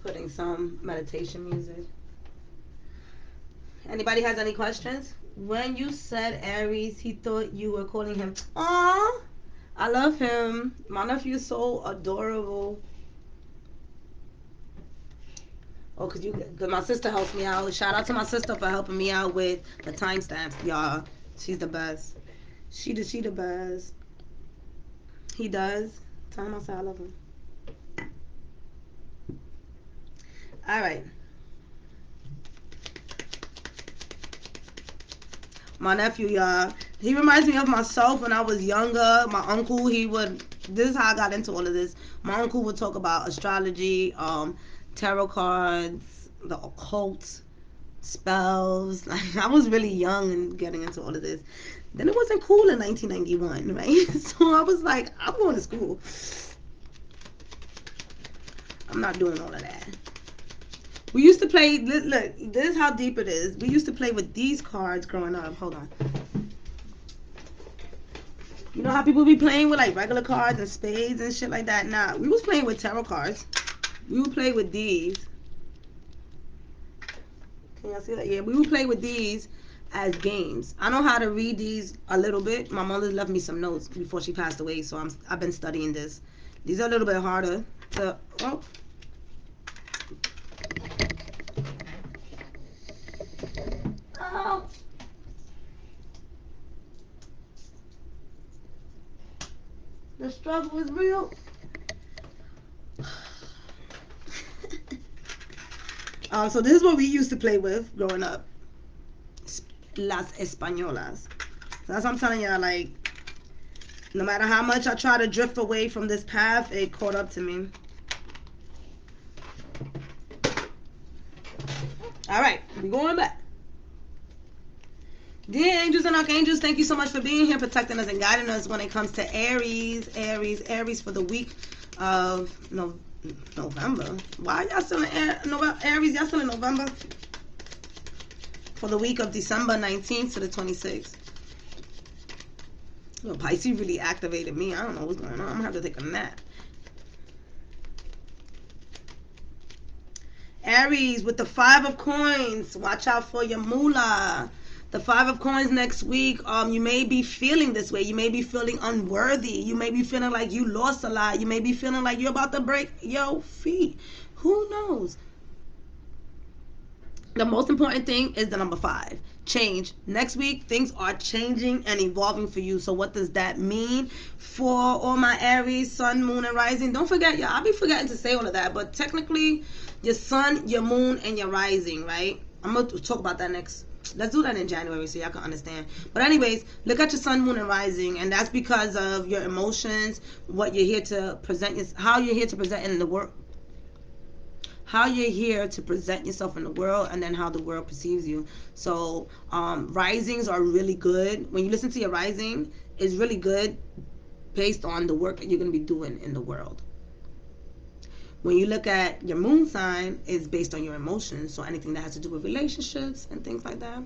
Putting some meditation music. Anybody has any questions? When you said Aries, he thought you were calling him. Aww, I love him. My nephew is so adorable. Oh, cause my sister helps me out. Shout out to my sister for helping me out with the timestamps, y'all. She's the best. She the best. He does. Tell him I say I love him. All right. My nephew, y'all. He reminds me of myself when I was younger. My uncle, this is how I got into all of this. My uncle would talk about astrology, tarot cards, the occult, spells. Like, I was really young and getting into all of this. Then it wasn't cool in 1991, right? So I was like, I'm going to school. I'm not doing all of that. We used to play, look, this is how deep it is. We used to play with these cards growing up. Hold on. You know how people be playing with like regular cards and spades and shit like that? Nah, we was playing with tarot cards. We would play with these. Can y'all see that? Yeah, we would play with these as games. I know how to read these a little bit. My mother left me some notes before she passed away, so I've been studying this. These are a little bit harder to, oh. Oh. The struggle is real. So this is what we used to play with growing up. Las Españolas. So that's what I'm telling y'all, like, no matter how much I try to drift away from this path, it caught up to me. All right, we going back. Dear angels and archangels, thank you so much for being here, protecting us and guiding us when it comes to Aries for the week of November. Why y'all still in Aries? Y'all still in November? For the week of December 19th to the 26th. Yo, Pisces really activated me. I don't know what's going on. I'm gonna have to take a nap. Aries with the 5 of coins. Watch out for your moolah. The 5 of coins next week. You may be feeling this way. You may be feeling unworthy. You may be feeling like you lost a lot. You may be feeling like you're about to break your feet. Who knows? The most important thing is the number 5. Change. Next week, things are changing and evolving for you. So what does that mean for all my Aries, sun, moon, and rising? Don't forget, y'all. I'll be forgetting to say all of that. But technically, your sun, your moon, and your rising, right? I'm going to talk about that next. Let's do that in January so y'all can understand. But anyways, look at your sun, moon, and rising. And that's because of your emotions, what you're here to present, how you're here to present in the world. How you're here to present yourself in the world, and then how the world perceives you. So risings are really good. When you listen to your rising, it's really good based on the work that you're going to be doing in the world. When you look at your moon sign, it's based on your emotions. So anything that has to do with relationships and things like that.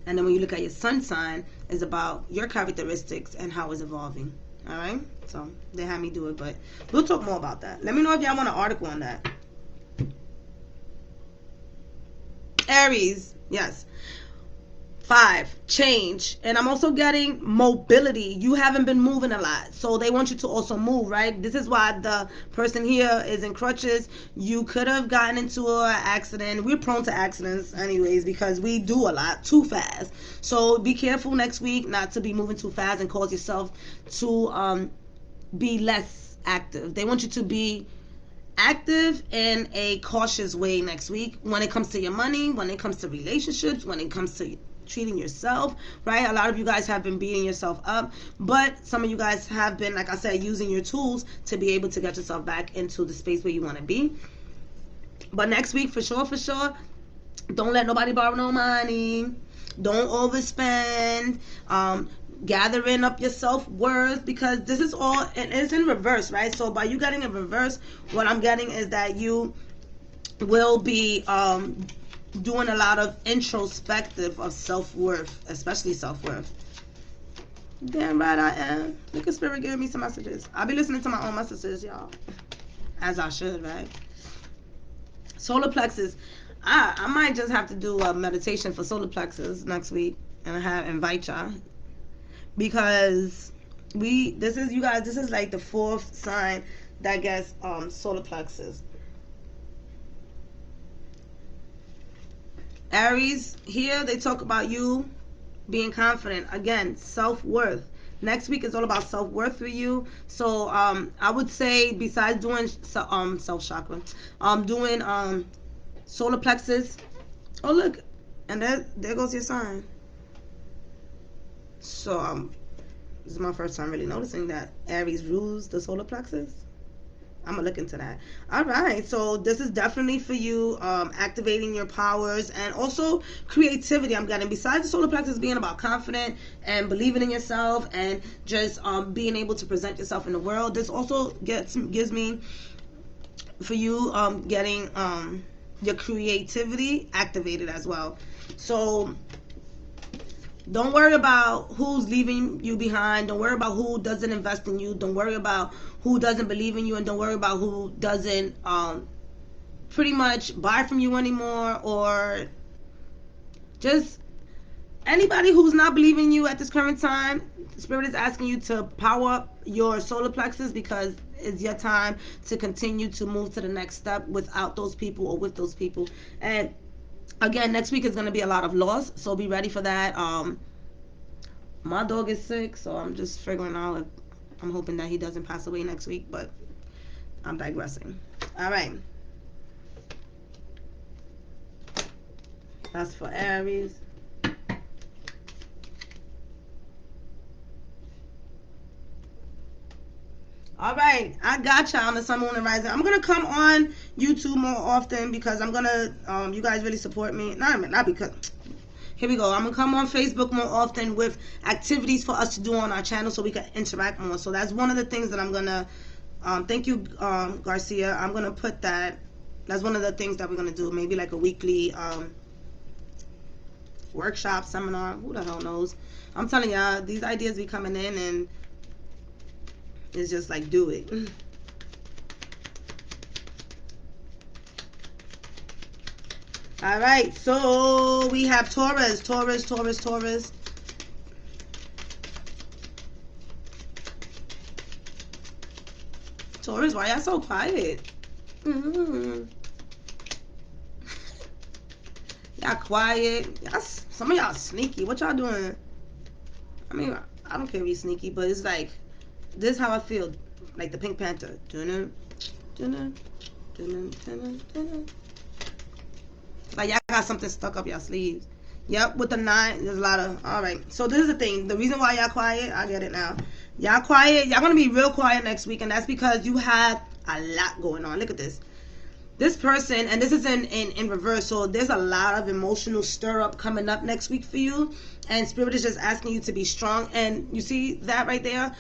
And then when you look at your sun sign, it's about your characteristics and how it's evolving. All right, so they had me do it, but we'll talk more about that. Let me know if y'all want an article on that. Aries, yes. 5, change. And I'm also getting mobility. You haven't been moving a lot, so they want you to also move, right? This is why the person here is in crutches. You could have gotten into an accident. We're prone to accidents anyways because we do a lot too fast. So be careful next week not to be moving too fast and cause yourself to be less active. They want you to be active in a cautious way next week when it comes to your money, when it comes to relationships, when it comes to treating yourself, right? A lot of you guys have been beating yourself up, but some of you guys have been, like I said, using your tools to be able to get yourself back into the space where you want to be. But next week, for sure, don't let nobody borrow no money. Don't overspend. Gathering up your self-worth, because this is all, and it's in reverse, right? So by you getting in reverse, what I'm getting is that you will be doing a lot of introspective of self-worth, especially self-worth. Damn right I am. Look at Spirit giving me some messages. I'll be listening to my own messages, y'all, as I should, right? Solar plexus. I might just have to do a meditation for solar plexus next week and invite y'all, because this is like the 4th sign that gets solar plexus. Aries, here they talk about you being confident. Again, self-worth. Next week is all about self-worth for you. So I would say, besides doing self chakra, doing solar plexus. Oh look, and there goes your sign. So this is my first time really noticing that Aries rules the solar plexus. I'm gonna look into that. All right, so this is definitely for you, activating your powers and also creativity. I'm getting, besides the solar plexus being about confident and believing in yourself and just being able to present yourself in the world, this also gives me for you getting your creativity activated as well. So don't worry about who's leaving you behind. Don't worry about who doesn't invest in you. Don't worry about who doesn't believe in you, and don't worry about who doesn't pretty much buy from you anymore, or just anybody who's not believing you at this current time. Spirit is asking you to power up your solar plexus, because it's your time to continue to move to the next step without those people or with those people. And again, next week is going to be a lot of loss, so be ready for that. My dog is sick, so I'm just figuring out if I'm hoping that he doesn't pass away next week, but I'm digressing. All right, that's for Aries. All right, I got y'all on the Sun, Moon, and Rising. I'm gonna come on YouTube more often because I'm gonna you guys really support me. Not because, here we go. I'm gonna come on Facebook more often with activities for us to do on our channel so we can interact more. So that's one of the things that I'm gonna thank you, Garcia. I'm gonna put that. That's one of the things that we're gonna do. Maybe like a weekly workshop, seminar. Who the hell knows? I'm telling y'all, these ideas be coming in, and it's just like, do it. All right, so we have Taurus. Taurus, why y'all so quiet? Y'all quiet. Some of y'all sneaky. What y'all doing? I mean, I don't care if you're sneaky, but it's like, this is how I feel. Like the Pink Panther. Like y'all got something stuck up y'all sleeves. Yep, with the 9, there's a lot of, all right. So this is the thing. The reason why y'all quiet, I get it now. Y'all quiet. Y'all gonna be real quiet next week, and that's because you have a lot going on. Look at this. This person, and this is in reverse, so there's a lot of emotional stir up coming up next week for you, and Spirit is just asking you to be strong. And you see that right there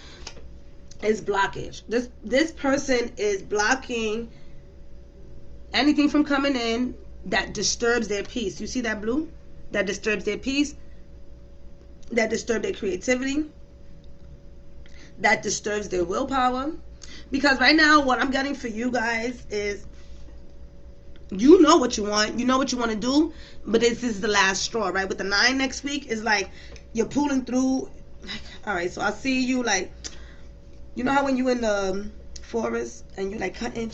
is blockage. This person is blocking anything from coming in that disturbs their peace. You see that blue? That disturbs their peace, that disturbs their creativity, that disturbs their willpower. Because right now what I'm getting for you guys is, you know what you want, you know what you want to do, but this is the last straw, right? With the 9 next week, is like you're pulling through. Like, all right, so I see you like, you know how when you in the forest and you like cutting,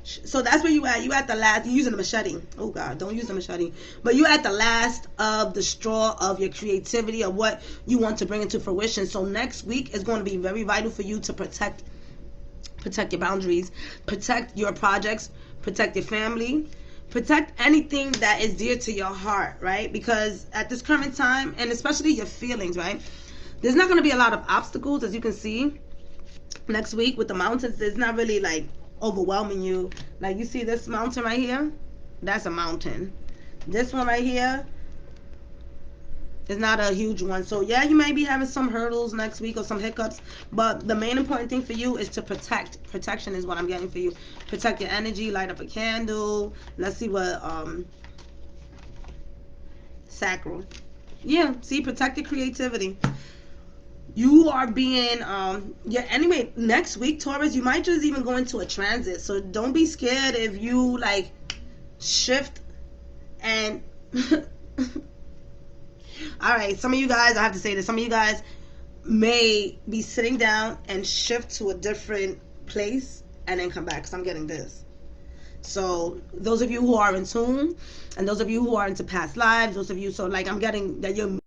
so that's where you at. You at the last. You're using a machete. Oh God, don't use a machete. But you at the last of the straw of your creativity, of what you want to bring into fruition. So next week is going to be very vital for you to protect your boundaries, protect your projects, protect your family, protect anything that is dear to your heart, right? Because at this current time, and especially your feelings, right? There's not going to be a lot of obstacles, as you can see. Next week with the mountains, there's not really like overwhelming you. Like you see this mountain right here, that's a mountain. This one right here is not a huge one. So yeah, you may be having some hurdles next week or some hiccups, but the main important thing for you is to protect. Protection is what I'm getting for you. Protect your energy. Light up a candle. Let's see what sacral. Yeah, see, protect your creativity. You are being yeah, anyway, next week, Taurus, you might just even go into a transit. So don't be scared if you like shift and all right, some of you guys, I have to say this, some of you guys may be sitting down and shift to a different place and then come back, because I'm getting this. So those of you who are in tune, and those of you who are into past lives, those of you, so like I'm getting that you're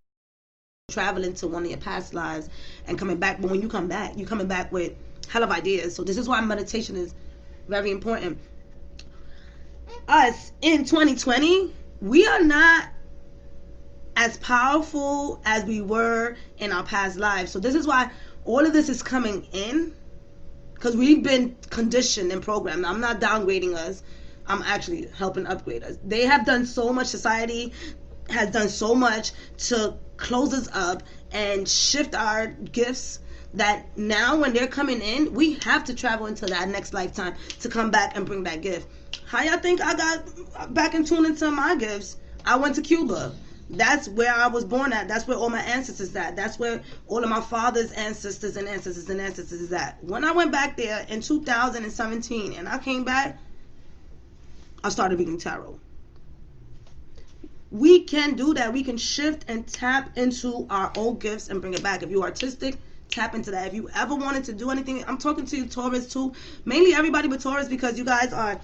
traveling to one of your past lives and coming back. But when you come back, you're coming back with hell of ideas. So this is why meditation is very important. Us in 2020, we are not as powerful as we were in our past lives. So this is why all of this is coming in, because we've been conditioned and programmed. I'm not downgrading us. I'm actually helping upgrade us. They have done so much. Society has done so much to close us up and shift our gifts, that now when they're coming in, we have to travel into that next lifetime to come back and bring that gift. How y'all think I got back in tune into my gifts? I went to Cuba. That's where I was born at. That's where all my ancestors at. That's where all of my father's ancestors and ancestors and ancestors is at. When I went back there in 2017 and I came back, I started reading tarot. We can do that. We can shift and tap into our old gifts and bring it back. If you're artistic, tap into that. If you ever wanted to do anything, I'm talking to you Taurus too, mainly everybody but Taurus, because you guys are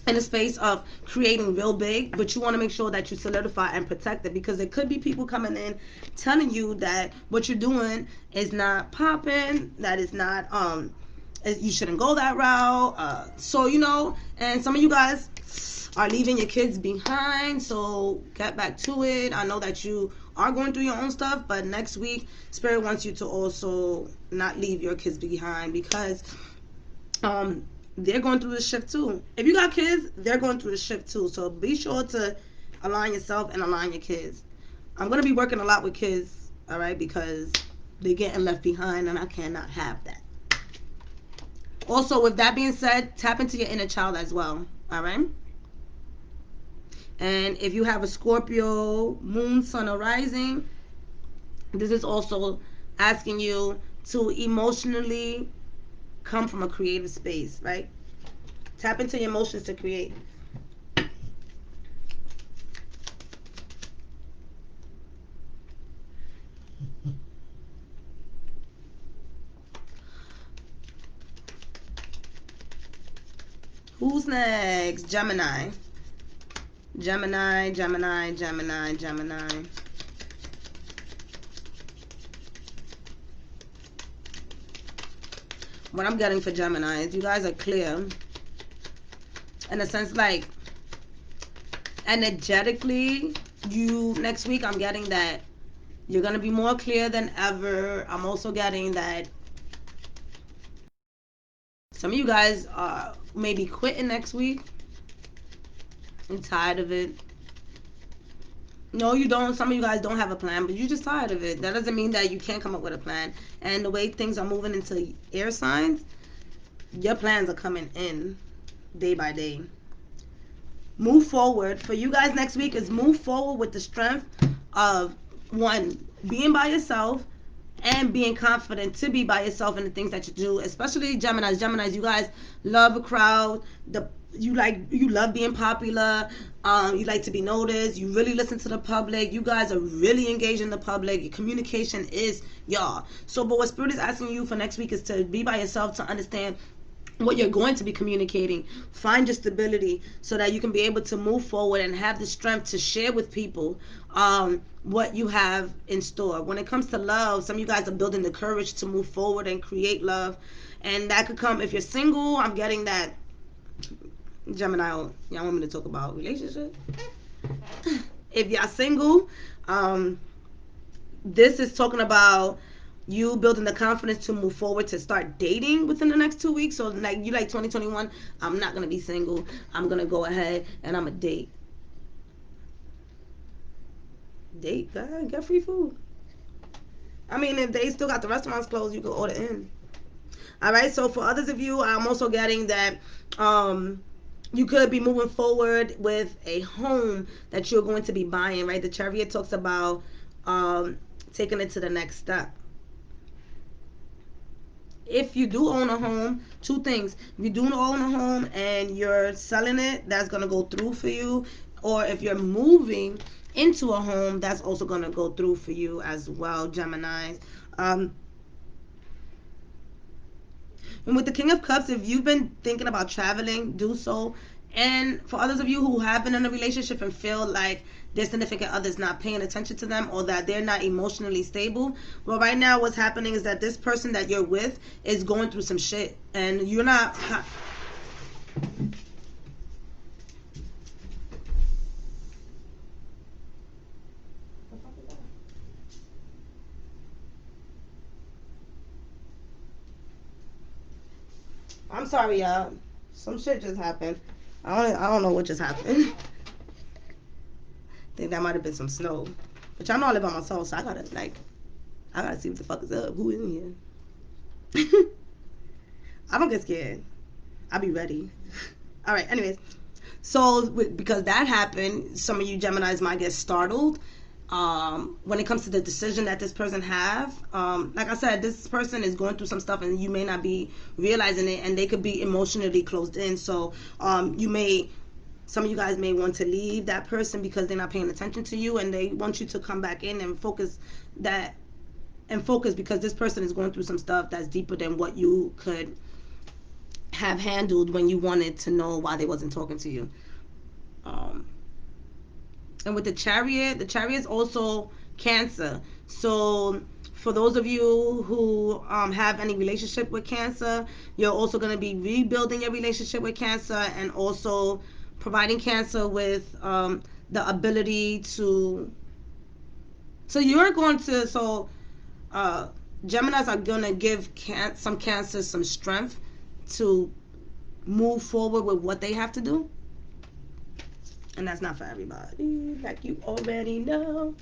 in a space of creating real big, but you want to make sure that you solidify and protect it, because there could be people coming in telling you that what you're doing is not popping, that is not you shouldn't go that route. So you know, and some of you guys are leaving your kids behind, so get back to it. I know that you are going through your own stuff, but next week Spirit wants you to also not leave your kids behind, because they're going through the shift too. If you got kids, they're going through the shift too. So be sure to align yourself and align your kids. I'm going to be working a lot with kids, all right, because they're getting left behind and I cannot have that. Also, with that being said, tap into your inner child as well, all right? And if you have a Scorpio, moon, sun, or rising, this is also asking you to emotionally come from a creative space, right? Tap into your emotions to create. Who's next? Gemini. Gemini, Gemini, Gemini, Gemini. What I'm getting for Gemini is you guys are clear. In a sense, like, energetically, you, next week, I'm getting that you're going to be more clear than ever. I'm also getting that some of you guys are maybe quitting next week. I'm tired of it. No, you don't. Some of you guys don't have a plan, but you're just tired of it. That doesn't mean that you can't come up with a plan. And the way things are moving into air signs, your plans are coming in day by day. Move forward. For you guys next week is move forward with the strength of, one, being by yourself and being confident to be by yourself in the things that you do. Especially Geminis, you guys love a crowd. You love being popular. You like to be noticed. You really listen to the public. You guys are really engaged in the public. Your communication is y'all. So, but what Spirit is asking you for next week is to be by yourself, to understand what you're going to be communicating. Find your stability so that you can be able to move forward and have the strength to share with people what you have in store. When it comes to love, some of you guys are building the courage to move forward and create love. And that could come, if you're single, I'm getting that. Gemini, y'all want me to talk about relationship? If y'all single, this is talking about you building the confidence to move forward, to start dating within the next 2 weeks. So like you like 2021, I'm not going to be single. I'm going to go ahead and I'm a date. Date, God, get free food. I mean, if they still got the restaurants closed, you can order in. All right, so for others of you, I'm also getting that you could be moving forward with a home that you're going to be buying, right? The Chariot talks about taking it to the next step. If you do own a home, two things. If you do own a home and you're selling it, that's going to go through for you. Or if you're moving into a home, that's also going to go through for you as well, Geminis. And with the King of Cups, if you've been thinking about traveling, do so. And for others of you who have been in a relationship and feel like their significant other's not paying attention to them, or that they're not emotionally stable, well, right now what's happening is that this person that you're with is going through some shit, and you're not... I'm sorry, y'all. Some shit just happened. I don't know what just happened. I think that might have been some snow. But y'all know I live by myself, so I gotta see what the fuck is up. Who is in here? I don't get scared. I'll be ready. All right. Anyways, so because that happened, some of you Geminis might get startled. When it comes to the decision that this person have, like I said, this person is going through some stuff and you may not be realizing it, and they could be emotionally closed in. So some of you guys may want to leave that person because they're not paying attention to you, and they want you to come back in and focus because this person is going through some stuff that's deeper than what you could have handled when you wanted to know why they wasn't talking to you. And with the chariot is also Cancer. So for those of you who have any relationship with Cancer, you're also going to be rebuilding your relationship with Cancer, and also providing Cancer with the ability to. So you're going to. Geminis are going to give some Cancers some strength to move forward with what they have to do. And that's not for everybody, like you already know.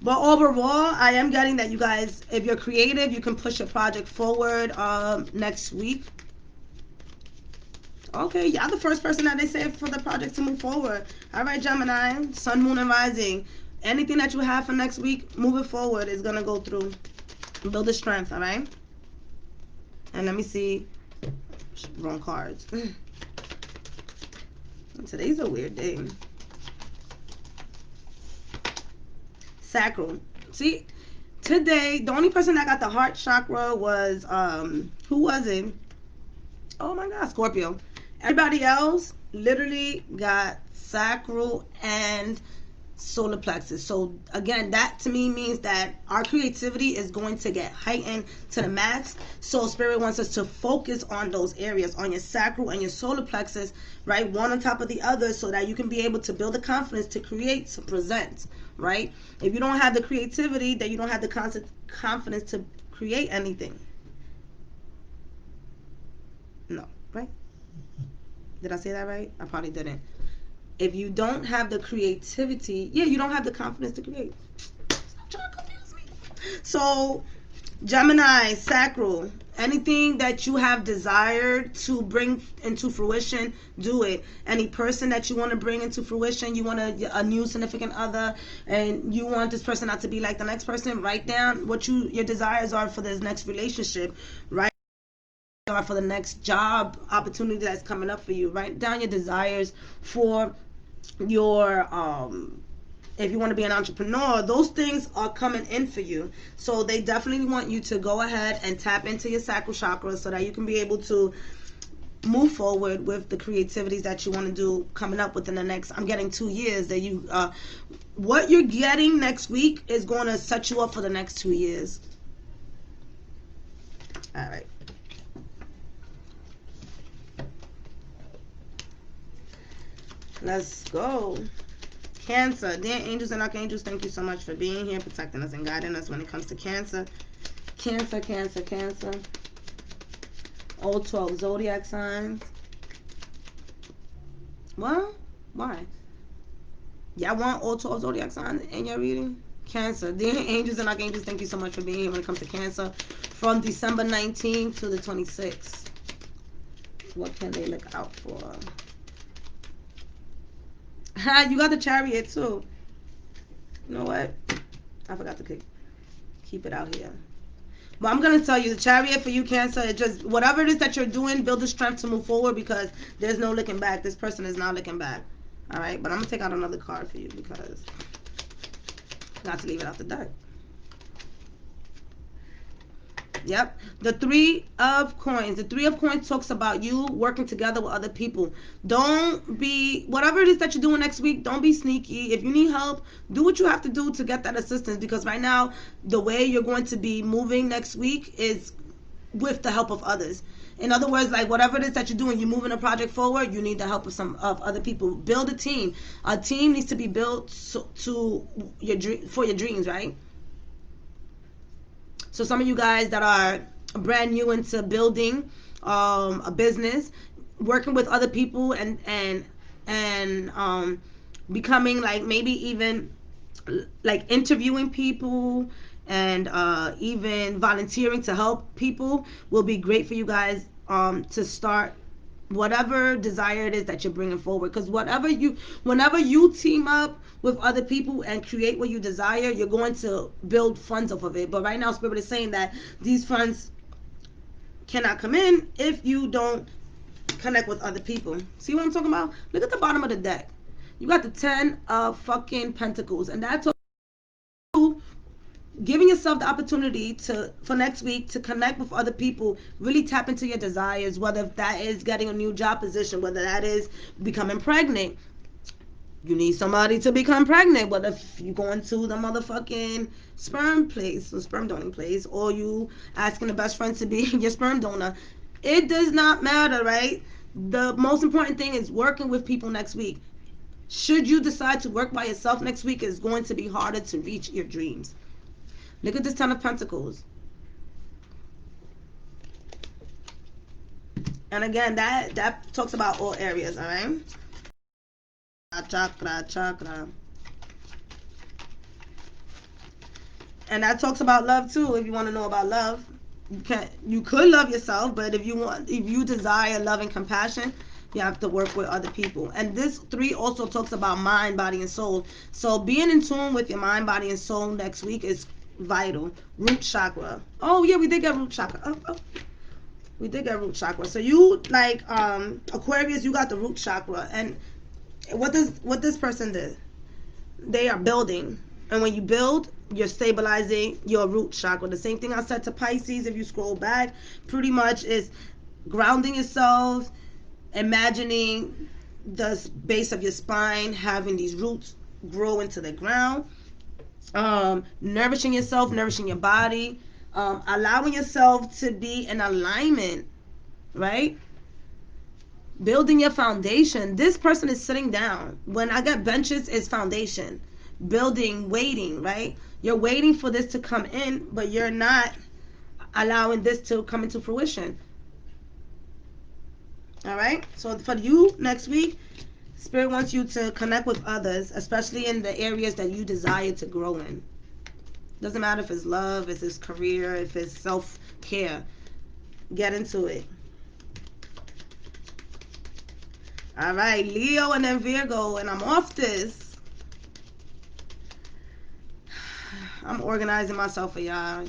But overall, I am getting that you guys, if you're creative, you can push your project forward next week. Okay, y'all the first person that they say for the project to move forward. All right, Gemini, Sun, Moon, and Rising. Anything that you have for next week, move it forward. Is going to go through. Build the strength, all right? And let me see. Wrong cards. Today's a weird day. Sacral. See, today, the only person that got the heart chakra was, who was it? Oh my God, Scorpio. Everybody else literally got sacral and solar plexus. So again, that to me means that our creativity is going to get heightened to the max. So spirit wants us to focus on those areas, on your sacral and your solar plexus, right, one on top of the other, so that you can be able to build the confidence to create, to present, right? If you don't have the creativity, then you don't have the confidence to create anything. No, right? Did I say that right? I probably didn't. If you don't have the creativity, you don't have the confidence to create. Stop trying to confuse me. So, Gemini, sacral, anything that you have desired to bring into fruition, do it. Any person that you want to bring into fruition, you want a new significant other, and you want this person not to be like the next person, write down what your desires are for this next relationship, right? Or for the next job opportunity that's coming up for you. Write down your desires for your if you want to be an entrepreneur. Those things are coming in for you, so they definitely want you to go ahead and tap into your sacral chakra so that you can be able to move forward with the creativities that you want to do coming up within the next, I'm getting 2 years. That you what you're getting next week is going to set you up for the next 2 years. All right. Let's go. Cancer. Dear angels and archangels, thank you so much for being here, protecting us and guiding us when it comes to Cancer. Cancer, Cancer, Cancer. All 12 zodiac signs. Well, why? Y'all want all 12 zodiac signs in your reading? Cancer. Dear angels and archangels, thank you so much for being here when it comes to Cancer. From December 19th to the 26th. What can they look out for? You got the Chariot too. You know what? I forgot to keep it out here. But I'm going to tell you, the Chariot for you, Cancer, it just, whatever it is that you're doing, build the strength to move forward, because there's no looking back. This person is not looking back. All right? But I'm going to take out another card for you, because not to leave it out the dark. Yep. The Three of Coins. The Three of Coins talks about you working together with other people. Don't be, whatever it is that you're doing next week, don't be sneaky. If you need help, do what you have to do to get that assistance, because right now, the way you're going to be moving next week is with the help of others. In other words, like whatever it is that you're doing, you're moving a project forward, you need the help of some of other people. Build a team. A team needs to be built for your dreams, right? So some of you guys that are brand new into building, a business, working with other people, and becoming like maybe even like interviewing people, and even volunteering to help people will be great for you guys to start whatever desire it is that you're bringing forward. Because whenever you team up with other people and create what you desire, you're going to build funds off of it. But right now Spirit is saying that these funds cannot come in if you don't connect with other people. See what I'm talking about? Look at the bottom of the deck. You got the 10 of fucking pentacles, and that's giving yourself the opportunity to for next week to connect with other people, really tap into your desires, whether that is getting a new job position, whether that is becoming pregnant. You need somebody to become pregnant, whether if you going to the motherfucking sperm place or sperm donating place, or you asking the best friend to be your sperm donor. It does not matter, right? The most important thing is working with people next week. Should you decide to work by yourself next week, it's going to be harder to reach your dreams. Look at this 10 of pentacles. And again, that talks about all areas, all right? Chakra. And that talks about love too. If you want to know about love, you could love yourself, but if you desire love and compassion, you have to work with other people. And this 3 also talks about mind, body, and soul. So being in tune with your mind, body, and soul next week is vital. Root chakra. Oh yeah, we did get root chakra. Oh. We did get root chakra. So you like Aquarius, you got the root chakra. And what this person did? They are building. And when you build, you're stabilizing your root chakra. The same thing I said to Pisces, if you scroll back, pretty much is grounding yourself, imagining the base of your spine, having these roots grow into the ground, nourishing yourself, nourishing your body, allowing yourself to be in alignment, right? Building your foundation. This person is sitting down. When I got benches, it's foundation. Building, waiting, right? You're waiting for this to come in, but you're not allowing this to come into fruition. All right? So for you next week, Spirit wants you to connect with others, especially in the areas that you desire to grow in. Doesn't matter if it's love, if it's career, if it's self-care. Get into it. All right, Leo and then Virgo, and I'm off this. I'm organizing myself for y'all.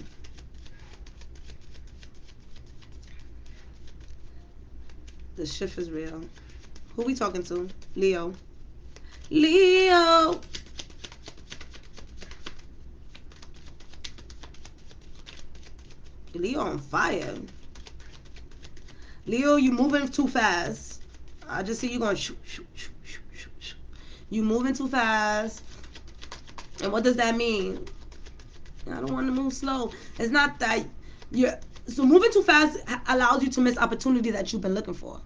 The shift is real. Who we talking to? Leo. Leo. Leo on fire. Leo, you moving too fast. I just see you going shoot. You moving too fast. And what does that mean? I don't want to move slow. It's not that you're... So moving too fast allows you to miss opportunity that you've been looking for.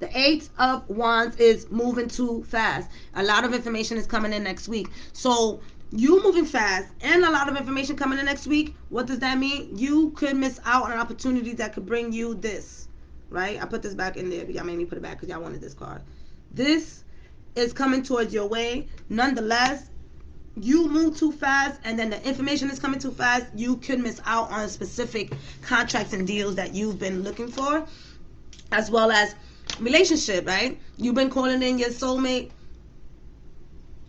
The 8 of Wands is moving too fast. A lot of information is coming in next week. So you moving fast and a lot of information coming in next week. What does that mean? You could miss out on an opportunity that could bring you this. Right? I put this back in there, but y'all made me put it back because y'all wanted this card. This is coming towards your way. Nonetheless, you move too fast and then the information is coming too fast. You could miss out on specific contracts and deals that you've been looking for, as well as relationship, right? You've been calling in your soulmate,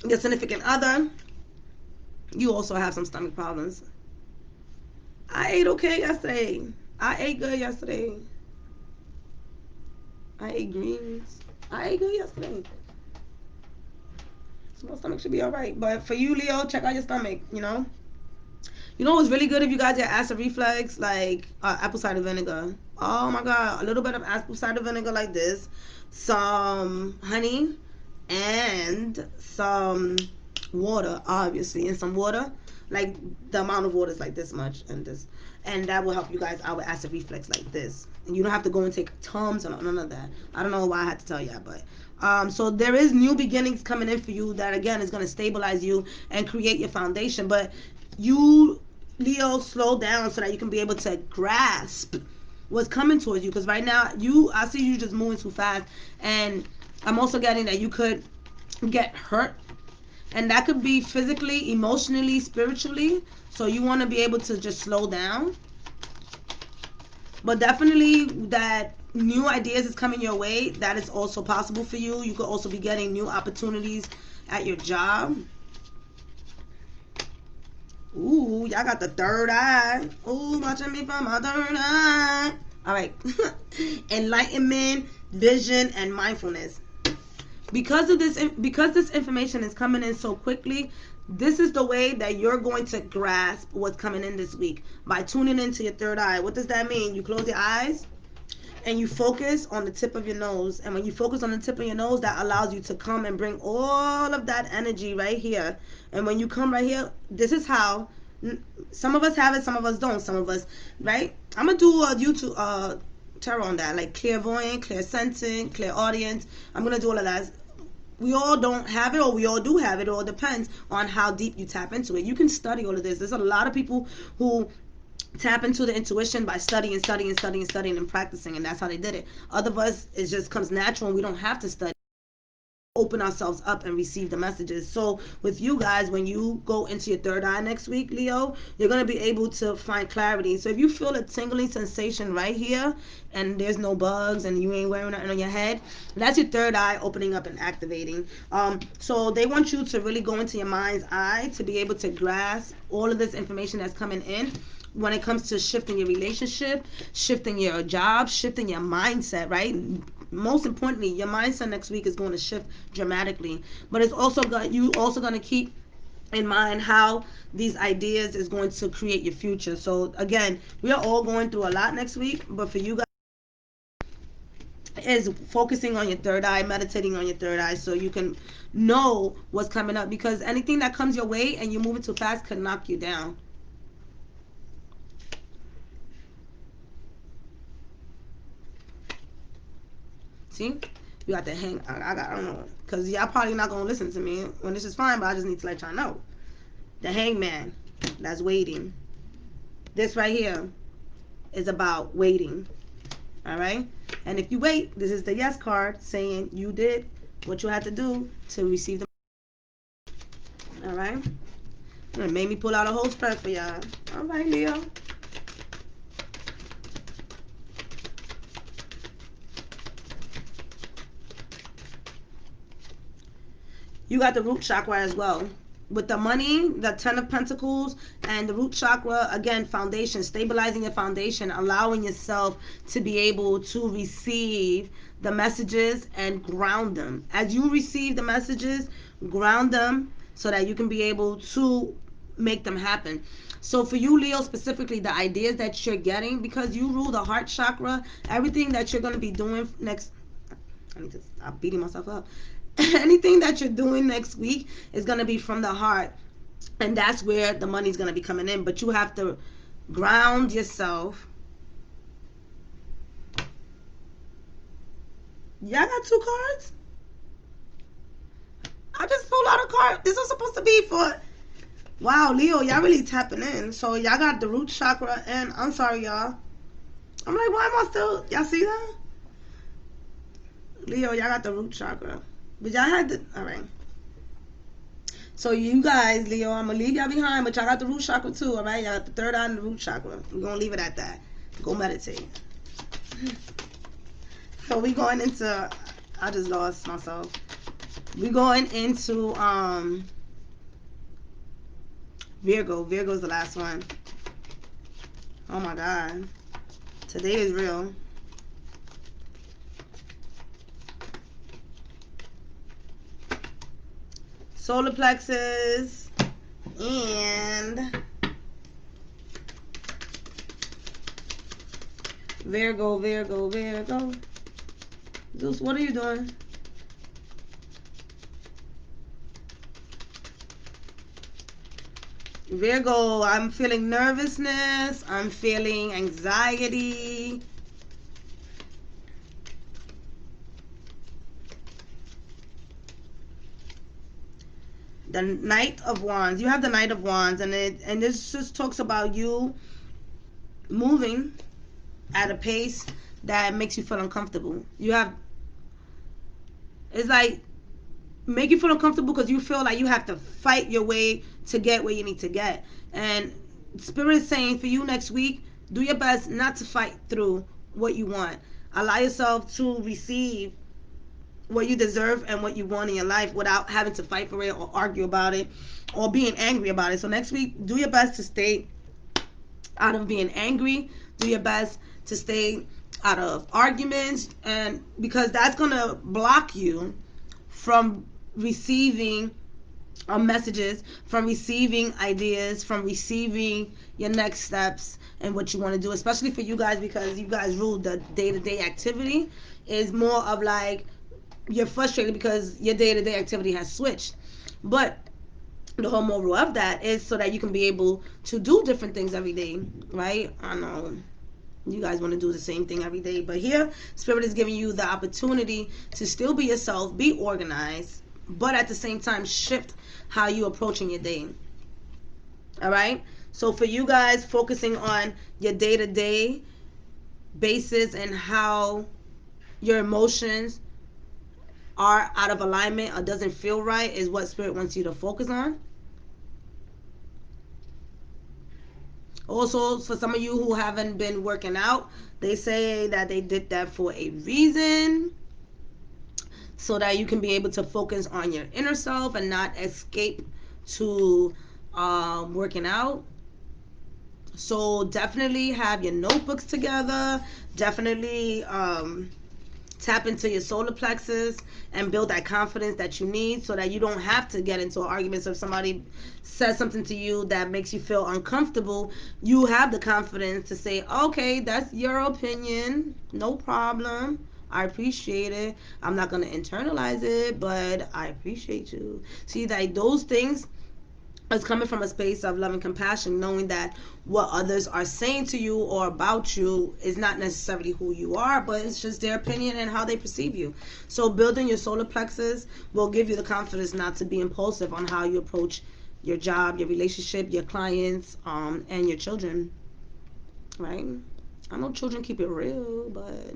your significant other. You also have some stomach problems. I ate okay yesterday. I ate good yesterday. I ate greens. I ate good yesterday. So my stomach should be alright. But for you, Leo, check out your stomach, you know? You know what's really good if you guys get acid reflux? Like apple cider vinegar. Oh my god, a little bit of apple cider vinegar like this, some honey, and some water, obviously, and some water. Like the amount of water is like this much, and this, and that will help you guys out with acid reflux like this. And you don't have to go and take Tums and none of that. I don't know why I had to tell you that, but so there is new beginnings coming in for you that again is going to stabilize you and create your foundation. But you, Leo, slow down so that you can be able to grasp what's coming towards you. Because right now, I see you just moving too fast, and I'm also getting that you could get hurt, and that could be physically, emotionally, spiritually. So you want to be able to just slow down. But definitely that new ideas is coming your way. That is also possible for you. You could also be getting new opportunities at your job. Ooh, y'all got the third eye. Ooh, watching me from my third eye. All right. Enlightenment, vision, and mindfulness. Because this information is coming in so quickly, this is the way that you're going to grasp what's coming in this week, by tuning into your third eye. What does that mean? You close your eyes and you focus on the tip of your nose. And when you focus on the tip of your nose, that allows you to come and bring all of that energy right here. And when you come right here, this is how some of us have it, some of us don't. Some of us, right? I'm gonna do a YouTube tarot on that, like clairvoyant, clairsensing, clairaudience. I'm gonna do all of that. We all don't have it, or we all do have it. It all depends on how deep you tap into it. You can study all of this. There's a lot of people who tap into the intuition by studying and practicing, and that's how they did it. Other of us, it just comes natural, and we don't have to study. Open ourselves up and receive the messages. So with you guys, when you go into your third eye next week, Leo, you're going to be able to find clarity. So if you feel a tingling sensation right here, and there's no bugs, and you ain't wearing nothing on your head, that's your third eye opening up and activating. So they want you to really go into your mind's eye to be able to grasp all of this information that's coming in when it comes to shifting your relationship, shifting your job, shifting your mindset, right? Most importantly, your mindset next week is going to shift dramatically. But it's also got you also going to keep in mind how these ideas is going to create your future. So again, we are all going through a lot next week, but for you guys, is focusing on your third eye, meditating on your third eye, so you can know what's coming up, because anything that comes your way and you're moving too fast could knock you down. See, you got to hang. I don't know, because y'all probably not gonna listen to me when this is fine, but I just need to let y'all know. The hangman, that's waiting. This right here is about waiting. All right, and if you wait, this is the yes card saying you did what you had to do to receive the. All right, it made me pull out a whole spread for y'all. All right, Leo. You got the root chakra as well. With the money, the 10 of Pentacles, and the root chakra, again, foundation, stabilizing your foundation, allowing yourself to be able to receive the messages and ground them. As you receive the messages, ground them so that you can be able to make them happen. So for you, Leo, specifically, the ideas that you're getting, because you rule the heart chakra, everything that you're going to be doing next, I need to stop beating myself up. Anything that you're doing next week is going to be from the heart, and that's where the money's going to be coming in. But you have to ground yourself. Y'all got two cards? I just pulled out a card. This was supposed to be for, wow, Leo, y'all really tapping in. So y'all got the root chakra, and I'm sorry, y'all, I'm like, why am I still, y'all see that? Leo, y'all got the root chakra. But y'all had the, all right. So you guys, Leo, I'm going to leave y'all behind, but y'all got the root chakra too, all right? Y'all got the third eye and the root chakra. We're going to leave it at that. Go meditate. So we going into, I just lost myself. We going into Virgo. Virgo's the last one. Oh my God. Today is real. Solar plexus and Virgo. Zeus, what are you doing? Virgo, I'm feeling nervousness. I'm feeling anxiety. The Knight of Wands. You have the Knight of Wands, and this just talks about you moving at a pace that makes you feel uncomfortable. You have, it's like make you feel uncomfortable because you feel like you have to fight your way to get where you need to get. And Spirit is saying for you next week, do your best not to fight through what you want. Allow yourself to receive what you deserve and what you want in your life without having to fight for it or argue about it or being angry about it. So next week, do your best to stay out of being angry. Do your best to stay out of arguments, and because that's going to block you from receiving messages, from receiving ideas, from receiving your next steps and what you want to do, especially for you guys, because you guys rule the day-to-day activity. Is more of like you're frustrated because your day-to-day activity has switched. But the whole moral of that is so that you can be able to do different things every day, right? I know you guys want to do the same thing every day, but here Spirit is giving you the opportunity to still be yourself, be organized, but at the same time shift how you approaching your day. All right, so for you guys, focusing on your day-to-day basis and how your emotions are out of alignment or doesn't feel right is what Spirit wants you to focus on. Also, for some of you who haven't been working out, they say that they did that for a reason, so that you can be able to focus on your inner self and not escape to working out. So definitely have your notebooks together. Definitely tap into your solar plexus and build that confidence that you need so that you don't have to get into an argument. So if somebody says something to you that makes you feel uncomfortable, you have the confidence to say, okay, that's your opinion, no problem, I appreciate it, I'm not going to internalize it, but I appreciate you. See, like those things is coming from a space of love and compassion, knowing that what others are saying to you or about you is not necessarily who you are, but it's just their opinion and how they perceive you. So building your solar plexus will give you the confidence not to be impulsive on how you approach your job, your relationship, your clients, and your children, right? I know children keep it real, but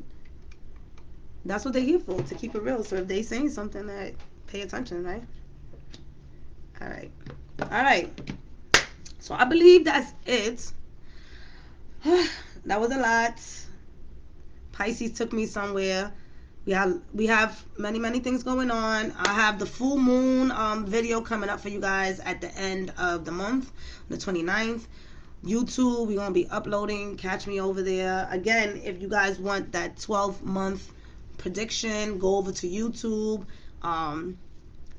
that's what they're here for, to keep it real. So if they saying something, that pay attention, right? All right. All right. So I believe that's it. That was a lot. Pisces took me somewhere. We have many things going on. I have the full moon video coming up for you guys at the end of the month, the 29th. YouTube, we're going to be uploading. Catch me over there. Again, if you guys want that 12-month prediction, go over to YouTube.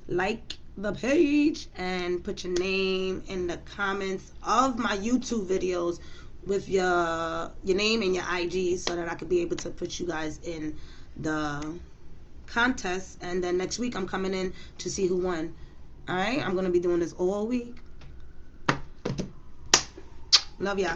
Like the page and put your name in the comments of my YouTube videos with your name and your IG, so that I could be able to put you guys in the contest. And then next week I'm coming in to see who won. All right, I'm gonna be doing this all week. Love ya.